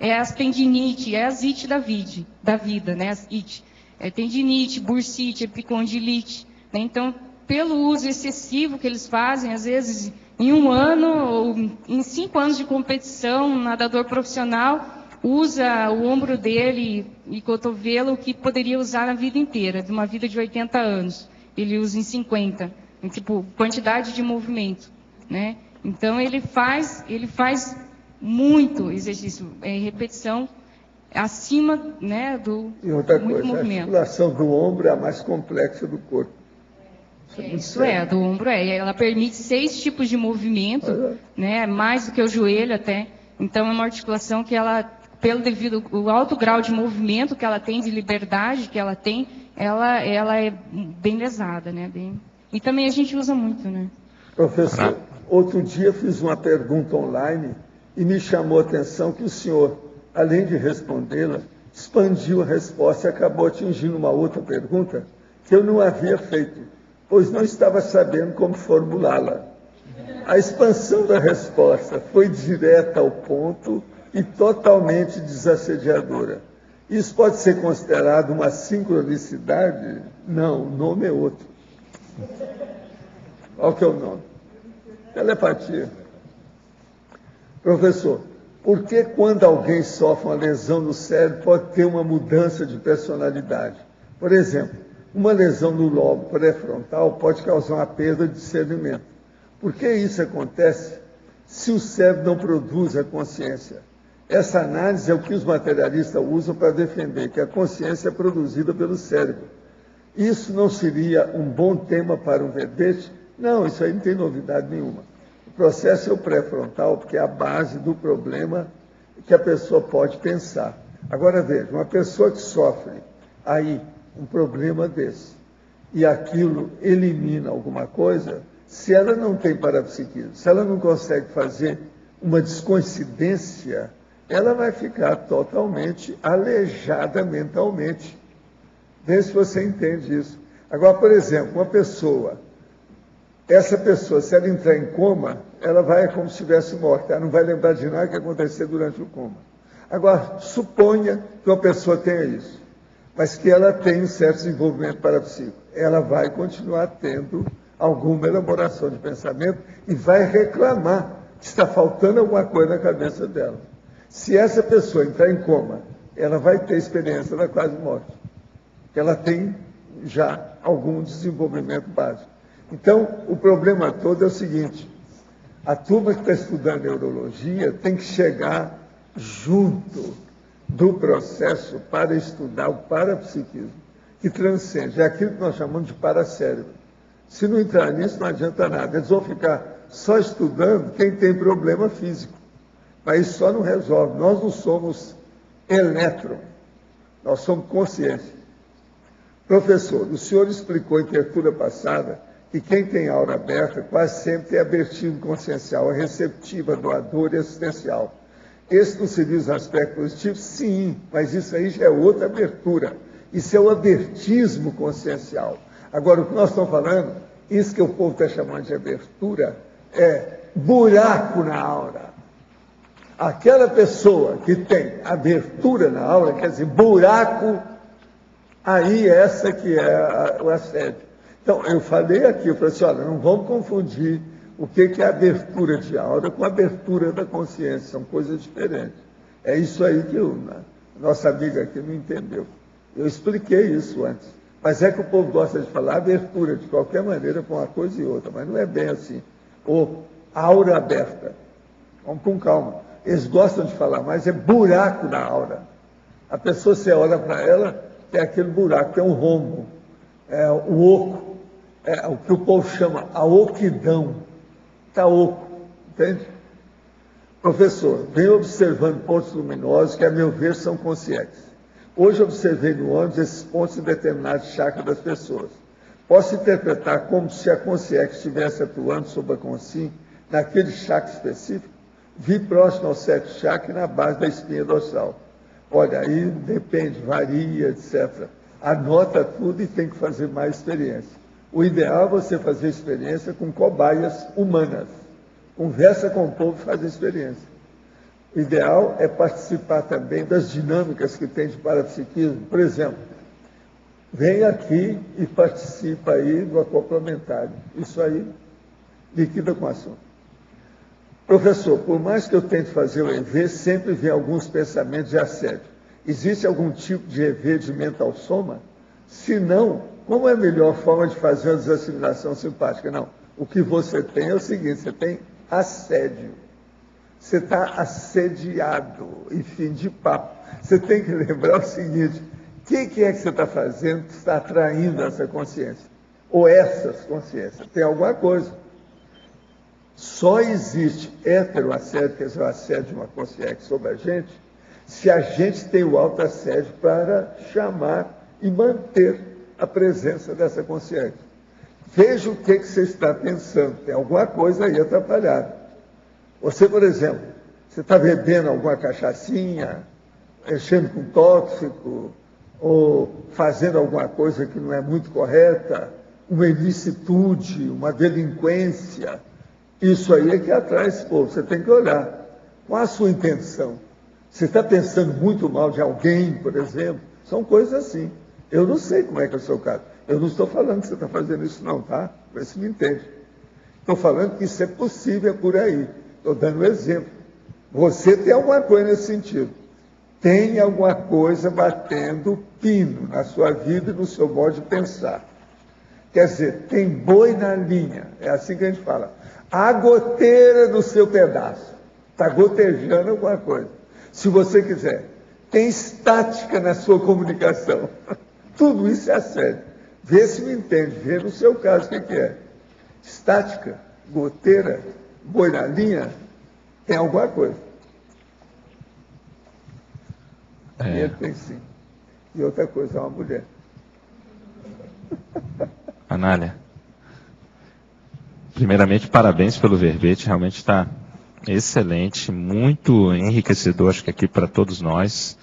é as tendinite, é as IT da vida, né? As IT. É tendinite, bursite, epicondilite, né? Então, pelo uso excessivo que eles fazem, às vezes em 1 ano ou em 5 anos de competição, um nadador profissional usa o ombro dele e cotovelo que poderia usar na vida inteira, de uma vida de 80 anos. Ele usa em 50, tipo, quantidade de movimento, né? Então, ele faz muito exercício, repetição acima, né, do E outra muito coisa, movimento. a articulação do ombro é a mais complexa do corpo. Do ombro ela permite 6 tipos de movimento, né, mais do que o joelho até. Então é uma articulação que ela, pelo devido o alto grau de movimento que ela tem, de liberdade que ela tem, ela é bem lesada, né? E também a gente usa muito, né? Professor, outro dia fiz uma pergunta online e me chamou a atenção que o senhor, além de respondê-la, expandiu a resposta e acabou atingindo uma outra pergunta que eu não havia feito, pois não estava sabendo como formulá-la. A expansão da resposta foi direta ao ponto e totalmente desassediadora. Isso pode ser considerado uma sincronicidade? Não, o nome é outro. Qual que é o nome? Telepatia. Professor, por que quando alguém sofre uma lesão no cérebro pode ter uma mudança de personalidade? Por exemplo, uma lesão no lobo pré-frontal pode causar uma perda de discernimento. Por que isso acontece se o cérebro não produz a consciência? Essa análise é o que os materialistas usam para defender que a consciência é produzida pelo cérebro. Isso não seria um bom tema para um verbete? Não, isso aí não tem novidade nenhuma. O processo é o pré-frontal, porque é a base do problema que a pessoa pode pensar. Agora veja, uma pessoa que sofre aí um problema desse, e aquilo elimina alguma coisa, se ela não tem parapsiquismo, se ela não consegue fazer uma descoincidência, ela vai ficar totalmente aleijada mentalmente. Vê se você entende isso. Agora, por exemplo, uma pessoa, essa pessoa, se ela entrar em coma, ela vai como se estivesse morta, ela não vai lembrar de nada que aconteceu durante o coma. Agora, suponha que uma pessoa tenha isso, mas que ela tenha um certo desenvolvimento parapsíquico. Ela vai continuar tendo alguma elaboração de pensamento e vai reclamar que está faltando alguma coisa na cabeça dela. Se essa pessoa entrar em coma, ela vai ter experiência da quase morte. Ela tem já algum desenvolvimento básico. Então, o problema todo é o seguinte: a turma que está estudando neurologia tem que chegar junto do processo para estudar o parapsiquismo, que transcende, é aquilo que nós chamamos de paracérebro. Se não entrar nisso, não adianta nada. Eles vão ficar só estudando quem tem problema físico. Mas isso só não resolve. Nós não somos elétron, nós somos consciência. Professor, o senhor explicou em tertúlia passada que quem tem aura aberta quase sempre tem abertismo consciencial, é receptiva, doadora e assistencial. Esse não seria os aspectos positivos? Sim, mas isso aí já é outra abertura. Isso é o abertismo consciencial. Agora, o que nós estamos falando, isso que o povo está chamando de abertura, é buraco na aura. Aquela pessoa que tem abertura na aura, quer dizer, buraco, aí essa que é o assédio. Então, eu falei aqui, eu falei assim, olha, não vamos confundir o que é abertura de aura com abertura da consciência, são coisas diferentes. É isso aí que a nossa amiga aqui não entendeu. Eu expliquei isso antes. Mas é que o povo gosta de falar abertura, de qualquer maneira, para uma coisa e outra, mas não é bem assim. Ou aura aberta. Vamos com calma. Eles gostam de falar, mas é buraco na aura. A pessoa, você olha para ela, tem aquele buraco, tem um rombo, é o oco, é o que o povo chama a oquidão. Está oco, entende? Professor, venho observando pontos luminosos que, a meu ver, são conscientes. Hoje observei no ônibus esses pontos em determinados chakras das pessoas. Posso interpretar como se a consciência estivesse atuando sobre a consciência naquele chakra específico? Vi próximo ao 7º chakra na base da espinha dorsal. Olha, aí depende, varia, etc. Anota tudo e tem que fazer mais experiência. O ideal é você fazer experiência com cobaias humanas. Conversa com o povo e faz a experiência. O ideal é participar também das dinâmicas que tem de parapsiquismo. Por exemplo, vem aqui e participa aí do acoplamentário. Isso aí liquida com o assunto. Professor, por mais que eu tente fazer o EV, sempre vem alguns pensamentos de assédio. Existe algum tipo de EV de mental soma? Se não, como é a melhor forma de fazer uma desassimilação simpática? Não, o que você tem é o seguinte, você tem assédio. Você está assediado, e fim de papo. Você tem que lembrar o seguinte, o que é que você está fazendo que está atraindo essa consciência? Ou essas consciências? Tem alguma coisa. Só existe heteroassédio, quer dizer, o assédio de uma consciência sobre a gente, se a gente tem o autoassédio para chamar e manter a presença dessa consciência. Veja o que você está pensando. Tem alguma coisa aí atrapalhada. Você, por exemplo, você está bebendo alguma cachaçinha, mexendo com tóxico, ou fazendo alguma coisa que não é muito correta, uma ilicitude, uma delinquência. Isso aí é que atrai esse povo. Você tem que olhar. Qual a sua intenção? Você está pensando muito mal de alguém, por exemplo? São coisas assim. Eu não sei como é que é o seu caso. Eu não estou falando que você está fazendo isso não, tá? Vê se me entende. Estou falando que isso é possível por aí. Estou dando um exemplo. Você tem alguma coisa nesse sentido. Tem alguma coisa batendo pino na sua vida e no seu modo de pensar. Quer dizer, tem boi na linha. É assim que a gente fala. A goteira do seu pedaço. Está gotejando alguma coisa. Se você quiser. Tem estática na sua comunicação. Tudo isso é assédio. Vê se me entende. Vê no seu caso o que é. Estática, goteira, boi na linha, tem alguma coisa. Ele tem sim. E outra coisa, é uma mulher. Anália, primeiramente, parabéns pelo verbete, realmente está excelente, muito enriquecedor, acho que aqui para todos nós.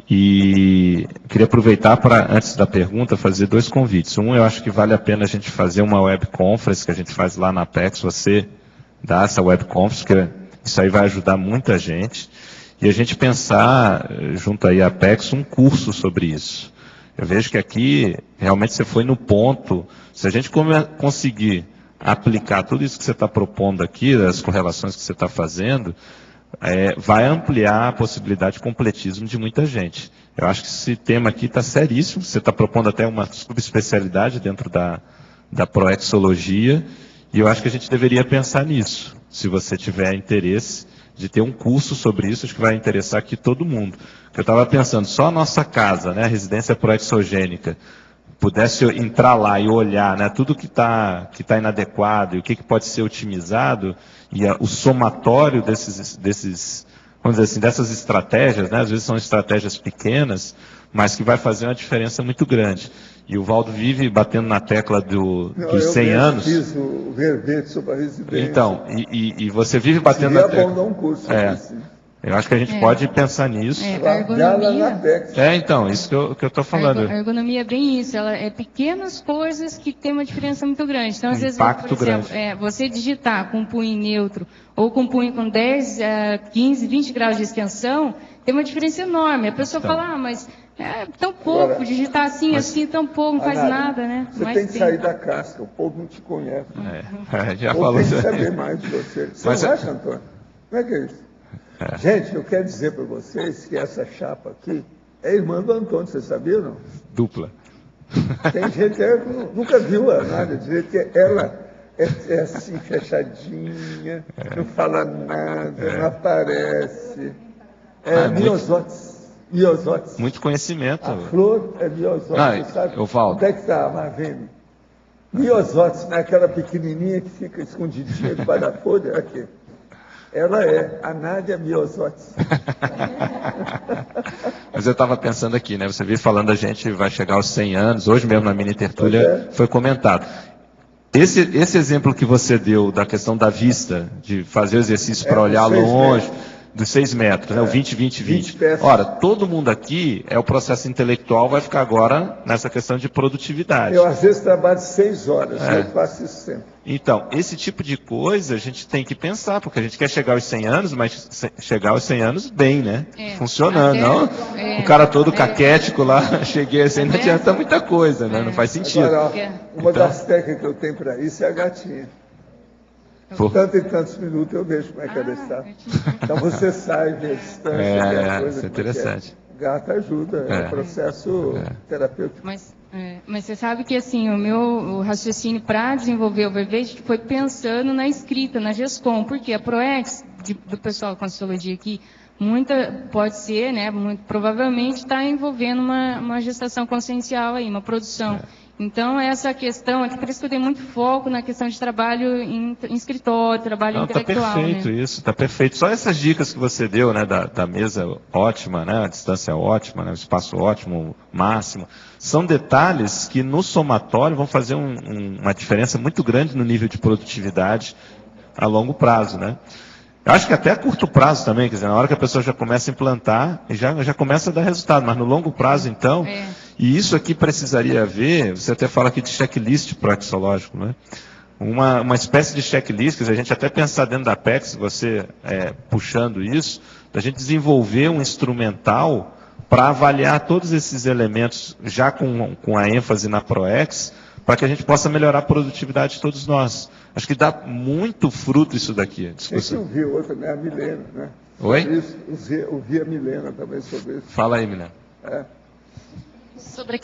E queria aproveitar para, antes da pergunta, fazer 2 convites. Um, eu acho que vale a pena a gente fazer uma web conference que a gente faz lá na Apex, você dá essa web conference, que isso aí vai ajudar muita gente. E a gente pensar, junto aí à Apex, um curso sobre isso. Eu vejo que aqui, realmente você foi no ponto. Se a gente conseguir aplicar tudo isso que você está propondo aqui, as correlações que você está fazendo, vai ampliar a possibilidade de completismo de muita gente. Eu acho que esse tema aqui está seríssimo. Você está propondo até uma subespecialidade dentro da proexologia, e eu acho que a gente deveria pensar nisso. Se você tiver interesse de ter um curso sobre isso, acho que vai interessar aqui todo mundo. Eu estava pensando, só a nossa casa, né, a residência proexogênica, pudesse entrar lá e olhar, né, tudo que tá inadequado e o que pode ser otimizado, e o somatório desses, vamos dizer assim, dessas estratégias, né, às vezes são estratégias pequenas, mas que vai fazer uma diferença muito grande. E o Valdo vive batendo na tecla dos 100 anos. Eu fiz o verbete sobre a residência. Então, e você vive batendo na tecla. Seria bom dar um curso sobre isso. Eu acho que a gente pode pensar nisso. A ergonomia, então, isso que eu estou falando. A ergonomia é bem isso, ela é pequenas coisas que tem uma diferença muito grande. Então, às vezes, impacto por exemplo, grande. Você digitar com um punho neutro ou com um punho com 10, 15, 20 graus de extensão, tem uma diferença enorme. A pessoa fala, mas é tão pouco, agora, digitar assim, tão pouco, não faz nada, né? Você tem que sair da casca, o povo não te conhece. Já falou tem que isso. saber mais de você. Você não acha, Antônio? Como é que é isso? Gente, eu quero dizer para vocês que essa chapa aqui é irmã do Antônio, vocês sabiam, não? Dupla. Tem gente que nunca viu a Nádia, dizer que ela é assim, fechadinha, não fala nada, não aparece. Miosotes. Muito conhecimento. A flor é miosotes, sabe? Valdo. Onde é que está a Marvene? Miosotes, não é aquela pequenininha que fica escondidinha debaixo da folha? Aqui. Ela é a Nádia Miosotes. Mas eu estava pensando aqui, né? Você viu falando, a gente vai chegar aos 100 anos, hoje mesmo na mini tertúlia foi comentado. Esse exemplo que você deu da questão da vista, de fazer o exercício para olhar longe, dos 6 metros, né? O 20, 20, 20. Ora, todo mundo aqui, o processo intelectual vai ficar agora nessa questão de produtividade. Eu, às vezes, trabalho 6 horas, eu faço isso sempre. Então, esse tipo de coisa a gente tem que pensar, porque a gente quer chegar aos 100 anos, mas chegar aos 100 anos bem, né? Funcionando, não? O cara todo caquético lá, cheguei assim, não adianta muita coisa, né? Não faz sentido. Agora, uma das técnicas que eu tenho para isso é a gatinha. Por tanto e tantos minutos eu vejo como é que ela está. Então você sai, vê a distância. Isso é interessante. Gata ajuda, é um processo terapêutico. Mas você sabe que assim, o raciocínio para desenvolver o verbete foi pensando na escrita, na GESCOM, porque a PROEX, do pessoal da Consciologia aqui, pode ser, né, muito provavelmente está envolvendo uma gestação consciencial aí, uma produção. Então, essa questão, aqui por isso que eu dei muito foco na questão de trabalho em escritório, trabalho intelectual. Tá perfeito, né? Isso, tá perfeito. Só essas dicas que você deu, né, da mesa ótima, né, a distância ótima, né, o espaço ótimo, máximo, são detalhes que no somatório vão fazer uma diferença muito grande no nível de produtividade a longo prazo, né? Eu acho que até a curto prazo também, quer dizer, na hora que a pessoa já começa a implantar, já começa a dar resultado, mas no longo prazo, então, e isso aqui precisaria haver, você até fala aqui de checklist praxológico, né? Uma espécie de checklist, quer dizer, a gente até pensar dentro da Apex, você puxando isso, da gente desenvolver um instrumental para avaliar todos esses elementos, já com a ênfase na ProEx, para que a gente possa melhorar a produtividade de todos nós. Acho que dá muito fruto isso daqui. Quem que ouviu outra, né? A Milena, né? Oi? Isso, ouvi a Milena também sobre isso. Fala aí, Milena.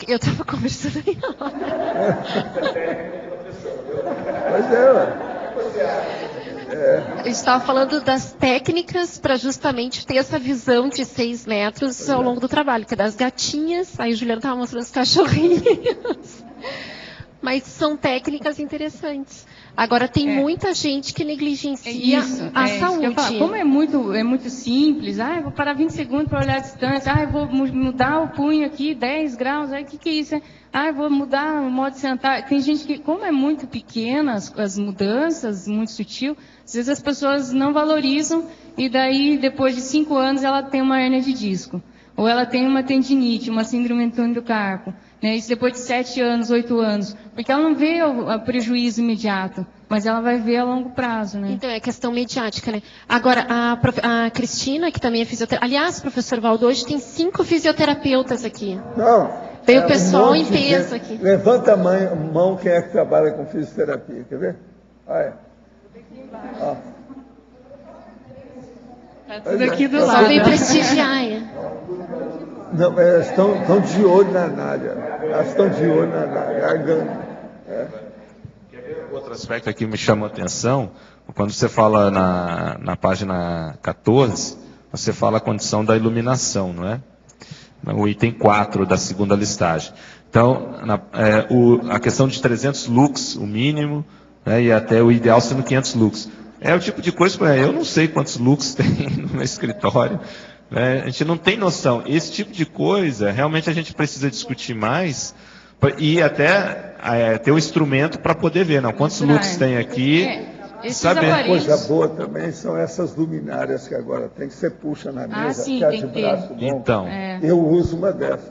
Eu estava conversando aí. Mas Eu estava falando das técnicas para justamente ter essa visão de 6 metros ao longo do trabalho, que é das gatinhas, aí o Juliano estava mostrando os cachorrinhos. Mas são técnicas interessantes. Agora, tem muita gente que negligencia a saúde. Como é muito simples, eu vou parar 20 segundos para olhar a distância, eu vou mudar o punho aqui, 10 graus, o que é isso? Eu vou mudar o modo de sentar. Tem gente que, como é muito pequena as mudanças, muito sutil, às vezes as pessoas não valorizam e daí, depois de 5 anos, ela tem uma hérnia de disco. Ou ela tem uma tendinite, uma síndrome do carpo. Né, isso depois de 7 anos, 8 anos. Porque ela não vê o prejuízo imediato, mas ela vai ver a longo prazo. Né? Então, é questão mediática. Né? Agora, a Cristina, que também é fisioterapeuta. Aliás, professor Valdo, hoje tem 5 fisioterapeutas aqui. Não. Veio o pessoal em peso aqui. Levanta a mão quem é que trabalha com fisioterapia. Quer ver? Tá tudo aqui do lado. Só veio prestigiar. Não, elas estão de olho na Nádia. Elas estão de olho na Nádia. Outro aspecto aqui me chamou a atenção, quando você fala na página 14, você fala a condição da iluminação, não é? O item 4 da segunda listagem. Então, a questão de 300 lux, o mínimo, né, e até o ideal sendo 500 lux. É o tipo de coisa, eu não sei quantos lux tem no meu escritório. A gente não tem noção. Esse tipo de coisa, realmente a gente precisa discutir mais e até ter um instrumento para poder ver. Não, quantos lux tem aqui, saber. Coisa boa também são essas luminárias que agora tem, que você puxa na mesa, sim, que é tem de que braço ter. longo. Então, eu uso uma dessas.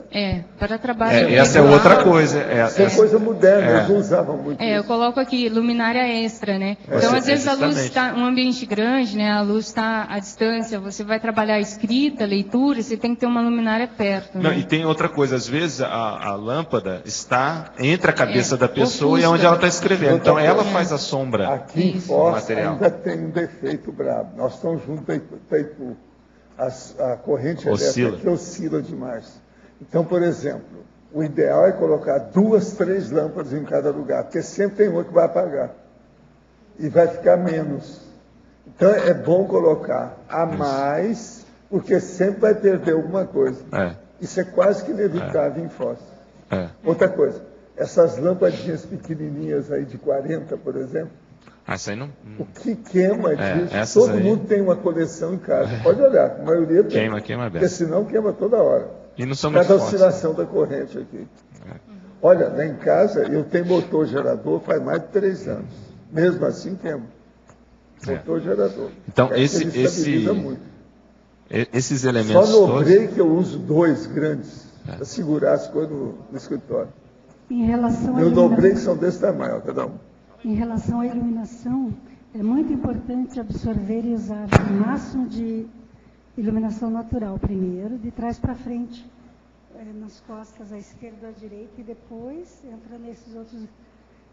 Para trabalho. Essa é outra coisa. Essa é coisa moderna, eles não usavam muito isso. Eu coloco aqui luminária extra, né? Então, às vezes a luz está um ambiente grande, né? A luz está à distância, você vai trabalhar escrita, leitura, você tem que ter uma luminária perto. Não, né? e tem outra coisa, às vezes a lâmpada está entre a cabeça da pessoa e onde ela está escrevendo. Então ela faz a sombra aqui em do Foz material. Ainda tem um defeito brabo. Nós estamos junto a Itaipu. A corrente elétrica aqui oscila demais. Então, por exemplo, o ideal é colocar 2, 3 lâmpadas em cada lugar, porque sempre tem uma que vai apagar. E vai ficar menos. Então, é bom colocar a mais, porque sempre vai perder alguma coisa. Isso é quase que inevitável em Foz. Outra coisa, essas lâmpadinhas pequenininhas aí de 40, por exemplo, isso aí não... O que queima disso? Todo mundo tem uma coleção em casa. Pode olhar, a maioria tem. Queima bem. Porque senão queima toda hora. E não são muito Cada fortes. oscilação da corrente aqui. Olha, lá em casa eu tenho motor gerador faz mais de 3 anos. Mesmo assim queima. Motor gerador. Então, esses elementos só no break eu uso 2 grandes para segurar as coisas no escritório. Em relação Meu no-break são desse tamanho, cada um. Em relação à iluminação, é muito importante absorver e usar o máximo de iluminação natural primeiro, de trás para frente, nas costas à esquerda ou à direita, e depois entra nesses outros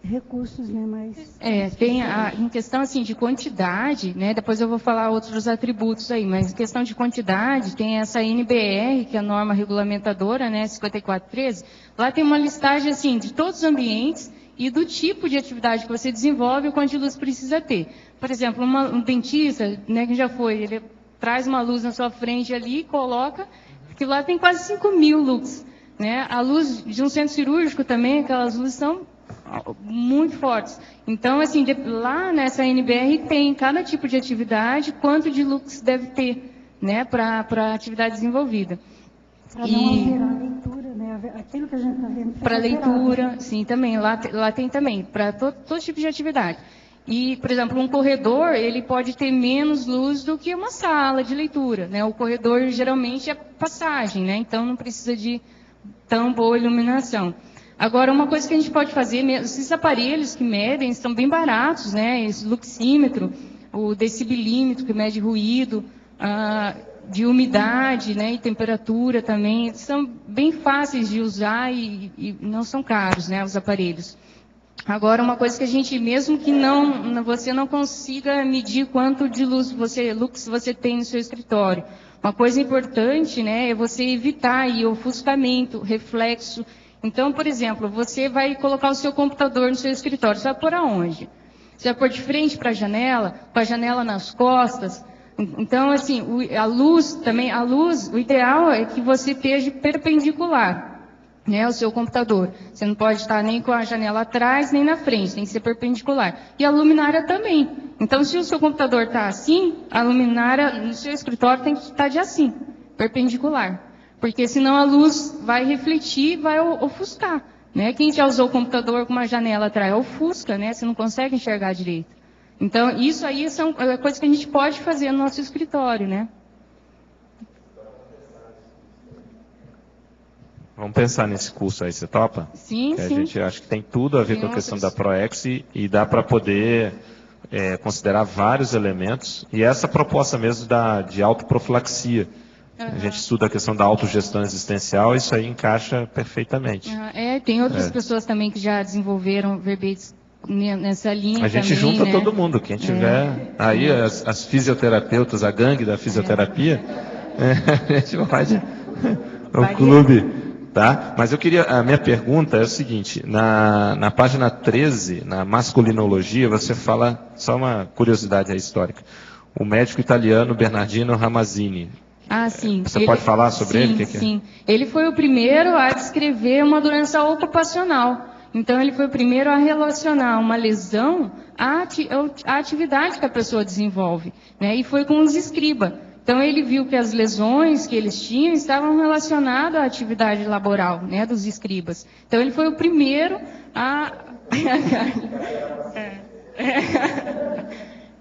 recursos, né? Mas tem em questão assim de quantidade, né? Depois eu vou falar outros atributos aí, mas em questão de quantidade tem essa NBR, que é a norma regulamentadora, né? 5413. Lá tem uma listagem assim de todos os ambientes e do tipo de atividade que você desenvolve e o quanto de luz precisa ter. Por exemplo, um dentista, né, que já foi, ele traz uma luz na sua frente ali, coloca, porque lá tem quase 5.000 lux, né? A luz de um centro cirúrgico também, aquelas luzes são muito fortes. Então, assim, lá nessa NBR tem cada tipo de atividade, quanto de lux deve ter, né, para a atividade desenvolvida. Para não alterar a leitura, né? Aquilo que a gente está vendo. Para leitura, sim, também. Lá tem também, para todo tipo de atividade. E, por exemplo, um corredor, ele pode ter menos luz do que uma sala de leitura, né? O corredor, geralmente, é passagem, né? Então, não precisa de tão boa iluminação. Agora, uma coisa que a gente pode fazer, esses aparelhos que medem são bem baratos, né? Esse luxímetro, o decibilímetro, que mede ruído, de umidade, né? E temperatura também, são bem fáceis de usar e não são caros, né? Os aparelhos. Agora, uma coisa que a gente, mesmo que você não consiga medir quanto de lux você tem no seu escritório, uma coisa importante, né, é você evitar aí ofuscamento, reflexo. Então, por exemplo, você vai colocar o seu computador no seu escritório, você vai pôr aonde? Você vai pôr de frente para a janela, com a janela nas costas. Então, assim, a luz, o ideal é que você esteja perpendicular, né, ao seu computador. Você não pode estar nem com a janela atrás, nem na frente, tem que ser perpendicular. E a luminária também. Então, se o seu computador está assim, a luminária no seu escritório tem que estar de assim, perpendicular. Porque senão a luz vai refletir, vai ofuscar, né? Quem já usou o computador com uma janela atrás, ofusca, né? Você não consegue enxergar direito. Então, isso aí são coisas que a gente pode fazer no nosso escritório, né? Vamos pensar nesse curso aí, você topa? Sim, que sim. A gente acha que tem tudo a ver com a questão da ProEx e dá para poder considerar vários elementos. E essa proposta mesmo de autoprofilaxia. A gente estuda a questão da autogestão existencial, isso aí encaixa perfeitamente. Tem outras pessoas também que já desenvolveram verbetes nessa linha. A gente também, junta né? todo mundo, quem tiver aí, as fisioterapeutas, a gangue da fisioterapia, a gente pode o clube, tá? Mas a minha pergunta é o seguinte, na página 13, na masculinologia, você fala, só uma curiosidade aí histórica, o médico italiano Bernardino Ramazzini. Sim. Você pode falar sobre ele? Sim. Ele foi o primeiro a descrever uma doença ocupacional. Então, ele foi o primeiro a relacionar uma lesão à atividade que a pessoa desenvolve, né? E foi com os escriba. Então, ele viu que as lesões que eles tinham estavam relacionadas à atividade laboral, né, dos escribas. Então, ele foi o primeiro a...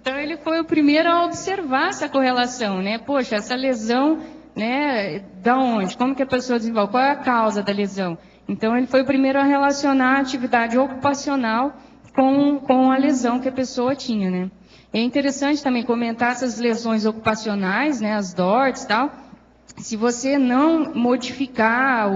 Então, ele foi o primeiro a observar essa correlação, né? Poxa, essa lesão, né, da onde? Como que a pessoa desenvolve? Qual é a causa da lesão? Então, ele foi o primeiro a relacionar a atividade ocupacional com a lesão que a pessoa tinha, né? É interessante também comentar essas lesões ocupacionais, né, as DORTs e tal. Se você não modificar,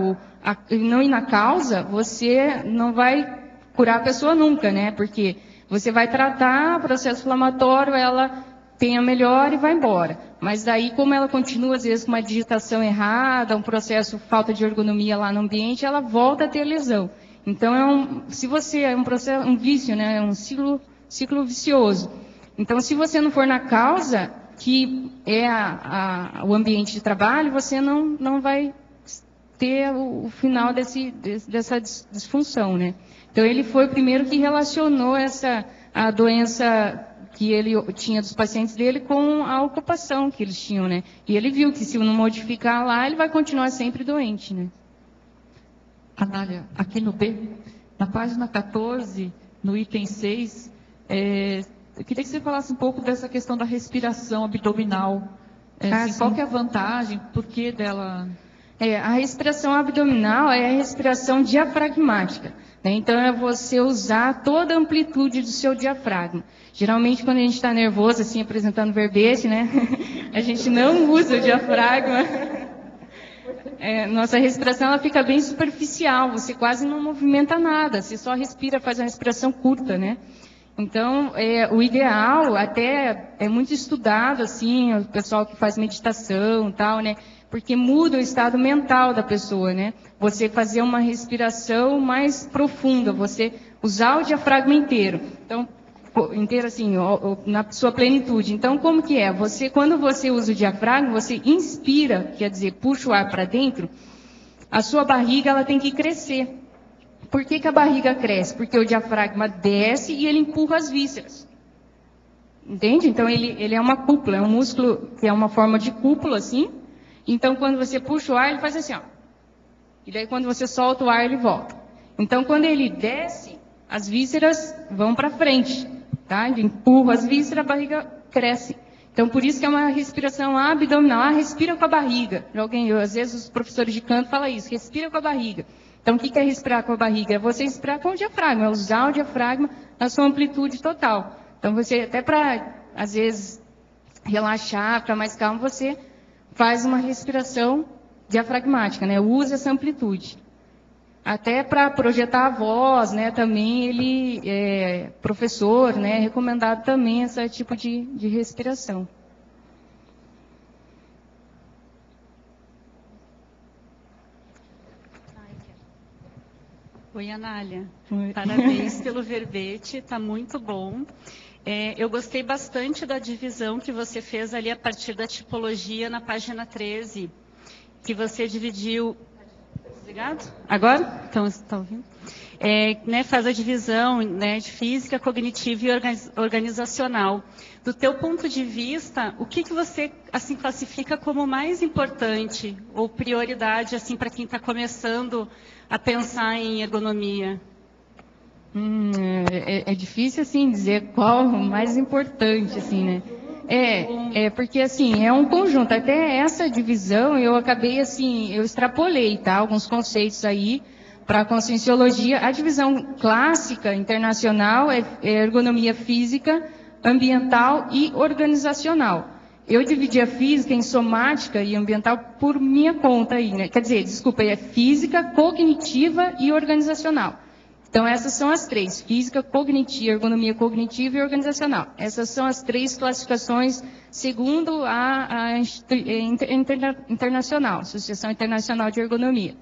não ir na causa, você não vai curar a pessoa nunca, né? Porque você vai tratar o processo inflamatório, ela tem a melhora e vai embora. Mas daí, como ela continua, às vezes, com uma digitação errada, um processo, falta de ergonomia lá no ambiente, ela volta a ter lesão. Então, se você é um processo, um vício, né? É um ciclo vicioso. Então, se você não for na causa, que é o ambiente de trabalho, você não vai ter o final dessa disfunção, né? Então, ele foi o primeiro que relacionou a doença que ele tinha dos pacientes dele com a ocupação que eles tinham, né? E ele viu que se não modificar lá, ele vai continuar sempre doente, né? Anália, aqui no B, na página 14, no item 6, eu queria que você falasse um pouco dessa questão da respiração abdominal. Qual que é a vantagem? Por que dela? A respiração abdominal é a respiração diafragmática, né? Então, é você usar toda a amplitude do seu diafragma. Geralmente, quando a gente está nervoso, assim, apresentando verbete, né? A gente não usa o diafragma. Nossa respiração ela fica bem superficial, você quase não movimenta nada, você só respira, faz uma respiração curta, né? Então, o ideal, até é muito estudado, assim, o pessoal que faz meditação e tal, né? Porque muda o estado mental da pessoa, né? Você fazer uma respiração mais profunda, você usar o diafragma inteiro. Então, inteira, assim, na sua plenitude. Então, como que é? Quando você usa o diafragma, você inspira, quer dizer, puxa o ar para dentro, a sua barriga ela tem que crescer. Por que a barriga cresce? Porque o diafragma desce e ele empurra as vísceras. Entende? Então, ele é uma cúpula, é um músculo que é uma forma de cúpula, assim. Então, quando você puxa o ar, ele faz assim, ó. E daí, quando você solta o ar, ele volta. Então, quando ele desce, as vísceras vão para frente, tá? Ele empurra as vísceras, a barriga cresce. Então, por isso que é uma respiração abdominal. Respira com a barriga. Às vezes, os professores de canto falam isso, respira com a barriga. Então, o que é respirar com a barriga? É você respirar com o diafragma, é usar o diafragma na sua amplitude total. Então, você, até para, às vezes, relaxar, ficar mais calmo, você faz uma respiração diafragmática, né? Usa essa amplitude. Até para projetar a voz, né? Também professor, né? É recomendado também esse tipo de respiração. Oi, Anália. Parabéns pelo verbete, está muito bom. Eu gostei bastante da divisão que você fez ali a partir da tipologia na página 13, que você dividiu... Desligado? Agora? Então, você está ouvindo? Faz a divisão, né, de física, cognitiva e organizacional. Do teu ponto de vista, o que você assim classifica como mais importante ou prioridade assim para quem está começando a pensar em ergonomia? É difícil assim dizer qual o mais importante, assim, né? Porque assim, é um conjunto. Até essa divisão eu acabei assim, eu extrapolei, tá? Alguns conceitos aí para a conscienciologia. A divisão clássica internacional é ergonomia física, ambiental e organizacional. Eu dividi a física em somática e ambiental por minha conta aí, né? Quer dizer, desculpa, é física, cognitiva e organizacional. Então, essas são as três: física, cognitiva, ergonomia cognitiva e organizacional. Essas são as três classificações segundo a internacional, Associação Internacional de Ergonomia.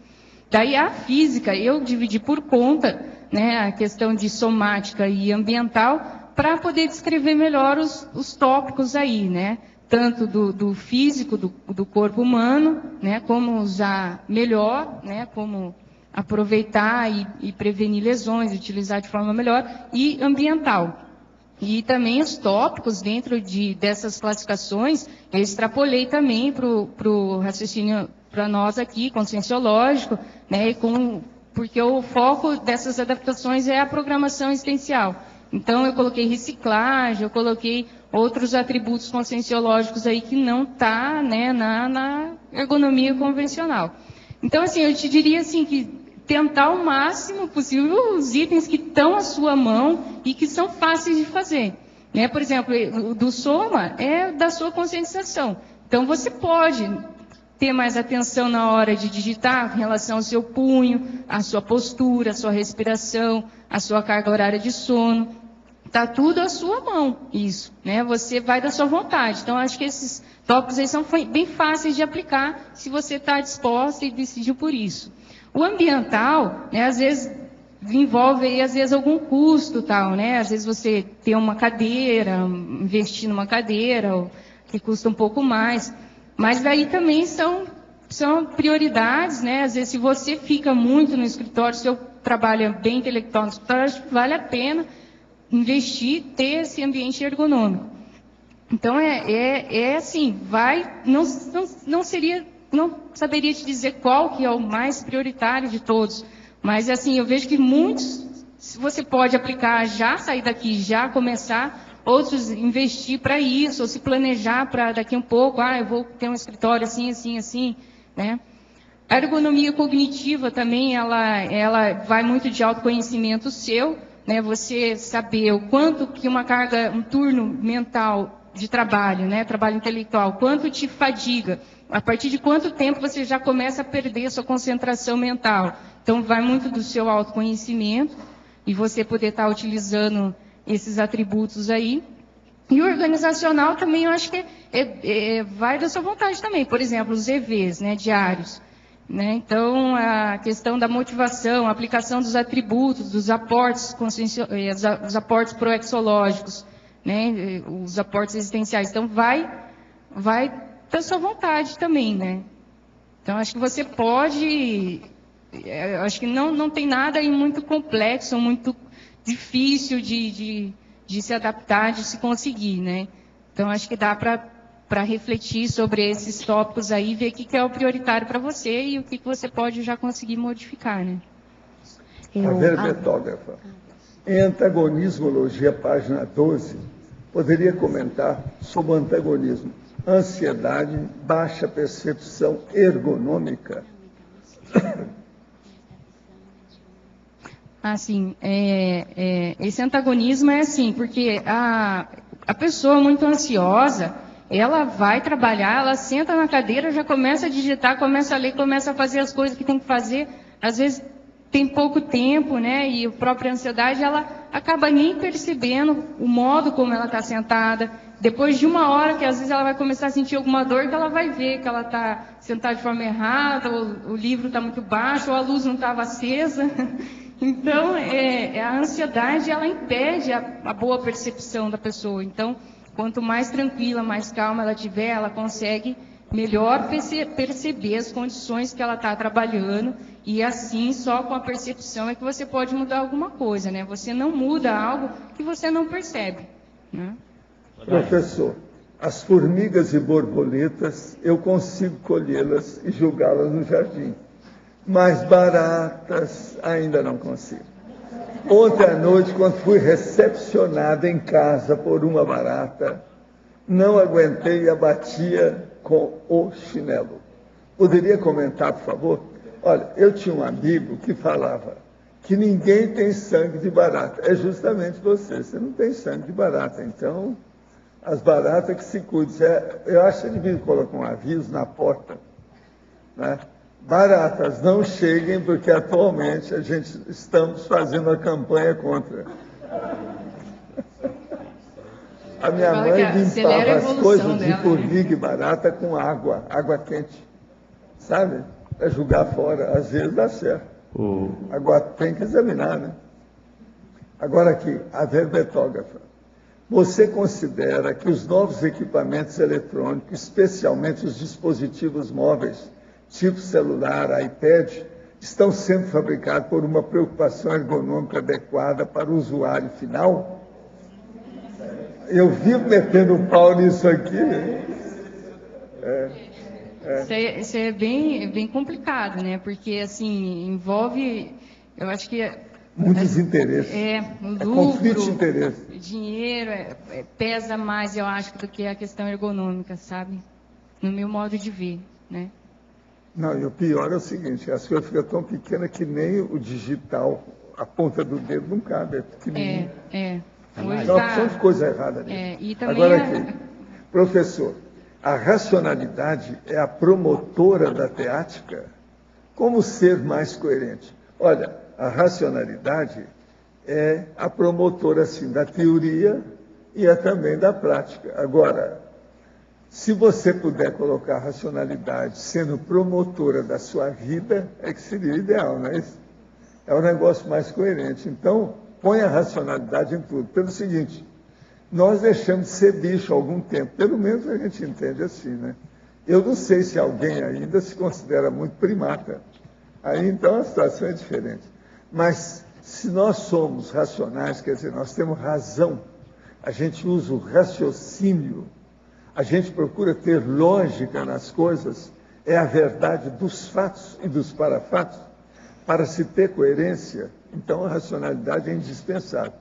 Daí, a física, eu dividi por conta, né, a questão de somática e ambiental, para poder descrever melhor os tópicos aí, né? Tanto do físico, do corpo humano, né, como usar melhor, né, como aproveitar e prevenir lesões, utilizar de forma melhor, e ambiental. E também os tópicos dentro dessas classificações, eu extrapolei também para o raciocínio, para nós aqui, conscienciológico, né, porque o foco dessas adaptações é a programação existencial. Então, eu coloquei reciclagem, eu coloquei outros atributos conscienciológicos aí que não está, né, na ergonomia convencional. Então, assim, eu te diria assim que tentar o máximo possível os itens que estão à sua mão e que são fáceis de fazer. Né? Por exemplo, o do soma é da sua conscientização. Então, você pode ter mais atenção na hora de digitar em relação ao seu punho, à sua postura, à sua respiração, à sua carga horária de sono. Está tudo à sua mão, isso. Né? Você vai da sua vontade. Então, acho que esses tópicos aí são bem fáceis de aplicar se você está disposta e decidiu por isso. O ambiental, né, às vezes, envolve aí, às vezes, algum custo, tal, né? Às vezes você tem uma cadeira, investir numa cadeira, que custa um pouco mais. Mas daí também são prioridades, né? Às vezes, se você fica muito no escritório, se eu trabalho bem intelectual no escritório, acho que vale a pena investir, ter esse ambiente ergonômico. Então, assim, não saberia te dizer qual que é o mais prioritário de todos, mas assim, eu vejo que muitos, você pode aplicar já, sair daqui, já começar, outros investir para isso, ou se planejar para daqui um pouco, eu vou ter um escritório assim, assim, assim, né? A ergonomia cognitiva também, ela vai muito de autoconhecimento seu, né? Você saber o quanto que uma carga, um turno mental de trabalho, né? Trabalho intelectual, quanto te fadiga, a partir de quanto tempo você já começa a perder a sua concentração mental. Então, vai muito do seu autoconhecimento e você poder estar utilizando esses atributos aí. E o organizacional também, eu acho que vai da sua vontade também. Por exemplo, os EVs, né, diários. né? Então, a questão da motivação, a aplicação dos atributos, dos aportes, os aportes proexológicos, né? Os aportes existenciais. Então, vai da sua vontade também, né? Então, acho que você pode... Acho que não tem nada aí muito complexo, muito difícil de se adaptar, de se conseguir, né? Então, acho que dá para refletir sobre esses tópicos aí, ver o que é o prioritário para você e o que você pode já conseguir modificar, né? A verbetógrafa. Em Antagonismologia, página 12, poderia comentar sobre o antagonismo. Ansiedade, baixa percepção ergonômica. Assim, esse antagonismo é assim, porque a pessoa muito ansiosa, ela vai trabalhar, ela senta na cadeira, já começa a digitar, começa a ler, começa a fazer as coisas que tem que fazer, às vezes tem pouco tempo, né, e a própria ansiedade, ela acaba nem percebendo o modo como ela está sentada. Depois de uma hora, que às vezes ela vai começar a sentir alguma dor, que ela vai ver que ela está sentada de forma errada, ou o livro está muito baixo, ou a luz não estava acesa. Então, a ansiedade, ela impede a boa percepção da pessoa. Então, quanto mais tranquila, mais calma ela tiver, ela consegue melhor perceber as condições que ela está trabalhando, e assim, só com a percepção é que você pode mudar alguma coisa, né? Você não muda algo que você não percebe, né? Professor, as formigas e borboletas, eu consigo colhê-las e julgá-las no jardim. Mas baratas ainda não consigo. Ontem à noite, quando fui recepcionado em casa por uma barata, não aguentei e a batia com o chinelo. Poderia comentar, por favor? Olha, eu tinha um amigo que falava que ninguém tem sangue de barata. É justamente você não tem sangue de barata. Então, as baratas que se cuidem. Eu acho que devia colocar um aviso na porta, né? Baratas, não cheguem, porque atualmente estamos fazendo a campanha contra. A minha mãe limpava as coisas de formiga e barata com água quente, sabe? Para jogar fora, às vezes dá certo. Agora tem que examinar, né? Agora aqui, a verbetógrafa. Você considera que os novos equipamentos eletrônicos, especialmente os dispositivos móveis, tipo celular, iPad, estão sendo fabricados por uma preocupação ergonômica adequada para o usuário final? Eu vivo metendo um pau nisso aqui. Isso é bem complicado, né? Porque, assim, envolve, eu acho que... muitos interesses. Lucro, conflito de interesse. Dinheiro, pesa mais, eu acho, do que a questão ergonômica, sabe? No meu modo de ver, né? Não, e o pior é o seguinte, as coisas ficam tão pequenas que nem o digital, a ponta do dedo não cabe, é pequenininho. Então, opção de coisa errada ali. E também agora aqui, professor, a racionalidade é a promotora da teática? Como ser mais coerente? Olha, a racionalidade é a promotora, assim, da teoria e também da prática. Agora, se você puder colocar a racionalidade sendo promotora da sua vida, é que seria ideal, não é isso? É um negócio mais coerente. Então, põe a racionalidade em tudo. Pelo seguinte, nós deixamos de ser bicho há algum tempo, pelo menos a gente entende assim, né? Eu não sei se alguém ainda se considera muito primata. Aí, então, a situação é diferente. Mas, se nós somos racionais, quer dizer, nós temos razão, a gente usa o raciocínio, a gente procura ter lógica nas coisas, é a verdade dos fatos e dos parafatos, para se ter coerência, então a racionalidade é indispensável.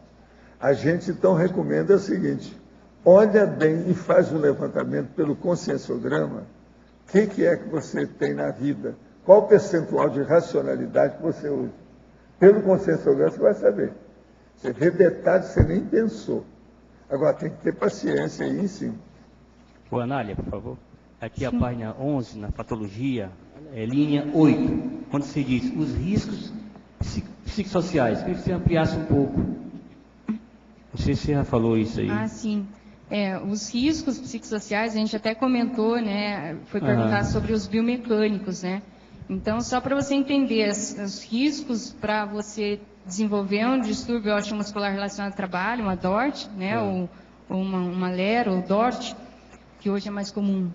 A gente, então, recomenda o seguinte, olha bem e faz um levantamento pelo conscienciograma, o que é que você tem na vida, qual o percentual de racionalidade que você usa. Pelo conscienciograma você vai saber. Você vê detalhes que você nem pensou. Agora, tem que ter paciência aí em cima. Boa, Anália, por favor. Aqui a página 11, na patologia, linha 8, quando se diz os riscos psicossociais. Queria que você ampliasse um pouco. Não sei se você já falou isso aí. Sim. Os riscos psicossociais, a gente até comentou, né? Foi perguntar sobre os biomecânicos, né? Então, só para você entender os riscos para você desenvolver um distúrbio ósseo-muscular relacionado ao trabalho, uma DORT, né, ou uma LER, ou DORT, que hoje é mais comum,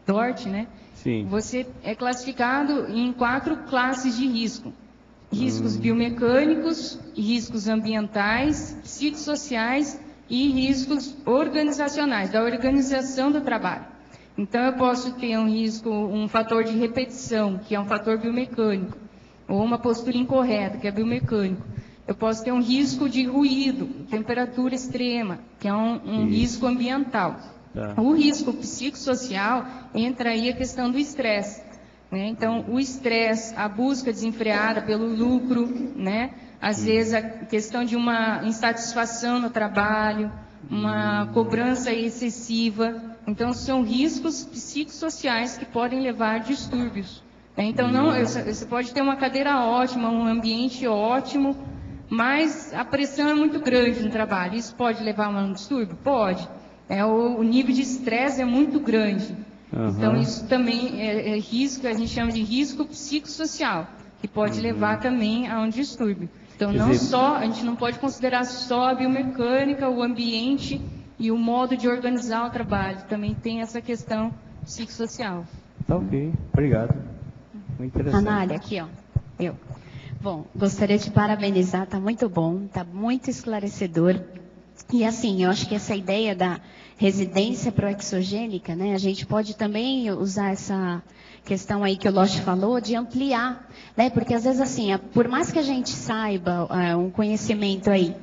DORT, né? Sim. Você é classificado em 4 classes de risco. Riscos biomecânicos, riscos ambientais, psicossociais e riscos organizacionais, da organização do trabalho. Então, eu posso ter um risco, um fator de repetição, que é um fator biomecânico, ou uma postura incorreta, que é biomecânico. Eu posso ter um risco de ruído, temperatura extrema, que é um risco ambiental. Tá. O risco psicossocial entra aí a questão do estresse, né? Então, o estresse, a busca desenfreada pelo lucro, né? Às vezes a questão de uma insatisfação no trabalho, uma cobrança excessiva. Então, são riscos psicossociais que podem levar a distúrbios, né? Então, você pode ter uma cadeira ótima, um ambiente ótimo, mas a pressão é muito grande no trabalho. Isso pode levar a um distúrbio? Pode. O nível de estresse é muito grande. Então, isso também é risco, a gente chama de risco psicossocial, que pode levar também a um distúrbio. Então, a gente não pode considerar só a biomecânica, o ambiente e o modo de organizar o trabalho. Também tem essa questão psicossocial. Tá ok, obrigado. Muito interessante. Anália, aqui, ó. Bom, gostaria de parabenizar, está muito bom, está muito esclarecedor. E assim, eu acho que essa ideia da residência proexogênica, né, a gente pode também usar essa questão aí que o Loche falou, de ampliar, né, porque às vezes assim, por mais que a gente saiba um conhecimento aí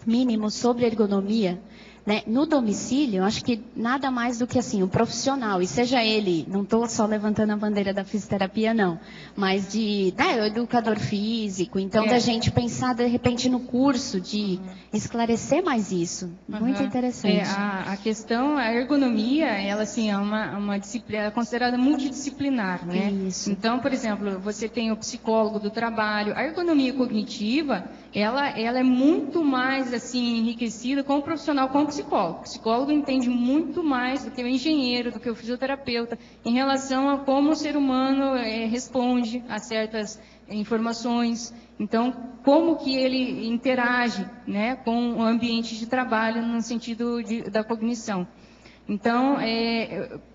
mínimo sobre ergonomia, né, no domicílio, eu acho que nada mais do que assim, o profissional, e seja ele, não estou só levantando a bandeira da fisioterapia não, mas o educador físico, então da gente pensar de repente no curso, de esclarecer mais isso, muito interessante. A questão, a ergonomia, ela assim, é uma disciplina, é considerada multidisciplinar, né? Isso. Então, por exemplo, você tem o psicólogo do trabalho, a ergonomia cognitiva, ela é muito mais assim, enriquecida com o profissional, com o psicólogo. O psicólogo entende muito mais do que o engenheiro, do que o fisioterapeuta, em relação a como o ser humano responde a certas informações. Então, como que ele interage, né, com o ambiente de trabalho no sentido da cognição. Então,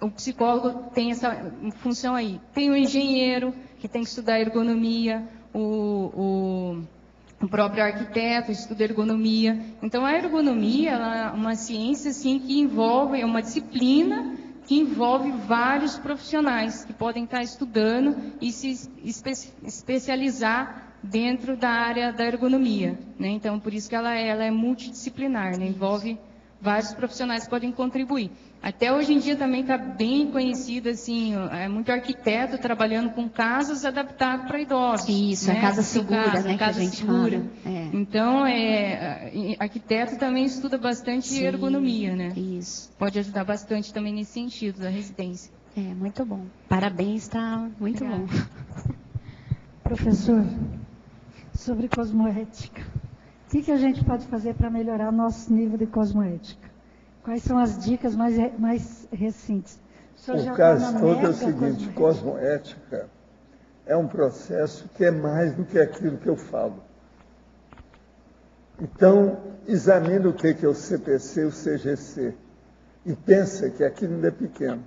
o psicólogo tem essa função aí. Tem o engenheiro, que tem que estudar ergonomia, o próprio arquiteto estuda ergonomia. Então, a ergonomia é uma ciência assim, que envolve, é uma disciplina que envolve vários profissionais que podem estar estudando e se especializar dentro da área da ergonomia, né? Então, por isso que ela é multidisciplinar, né? Envolve vários profissionais que podem contribuir. Até hoje em dia também está bem conhecido, assim, muito arquiteto trabalhando com casas adaptadas para idosos. Isso, né? a casa segura, né, casa que a gente segura. fala. Então, arquiteto também estuda bastante ergonomia, né? Isso. Pode ajudar bastante também nesse sentido, da residência. Muito bom. Parabéns, está muito bom. Professor, sobre cosmoética, o que a gente pode fazer para melhorar nosso nível de cosmoética? Quais são as dicas mais recentes? O caso todo é o seguinte, cosmoética é um processo que é mais do que aquilo que eu falo. Então, examine o que é o CPC e o CGC e pensa que aquilo ainda é pequeno.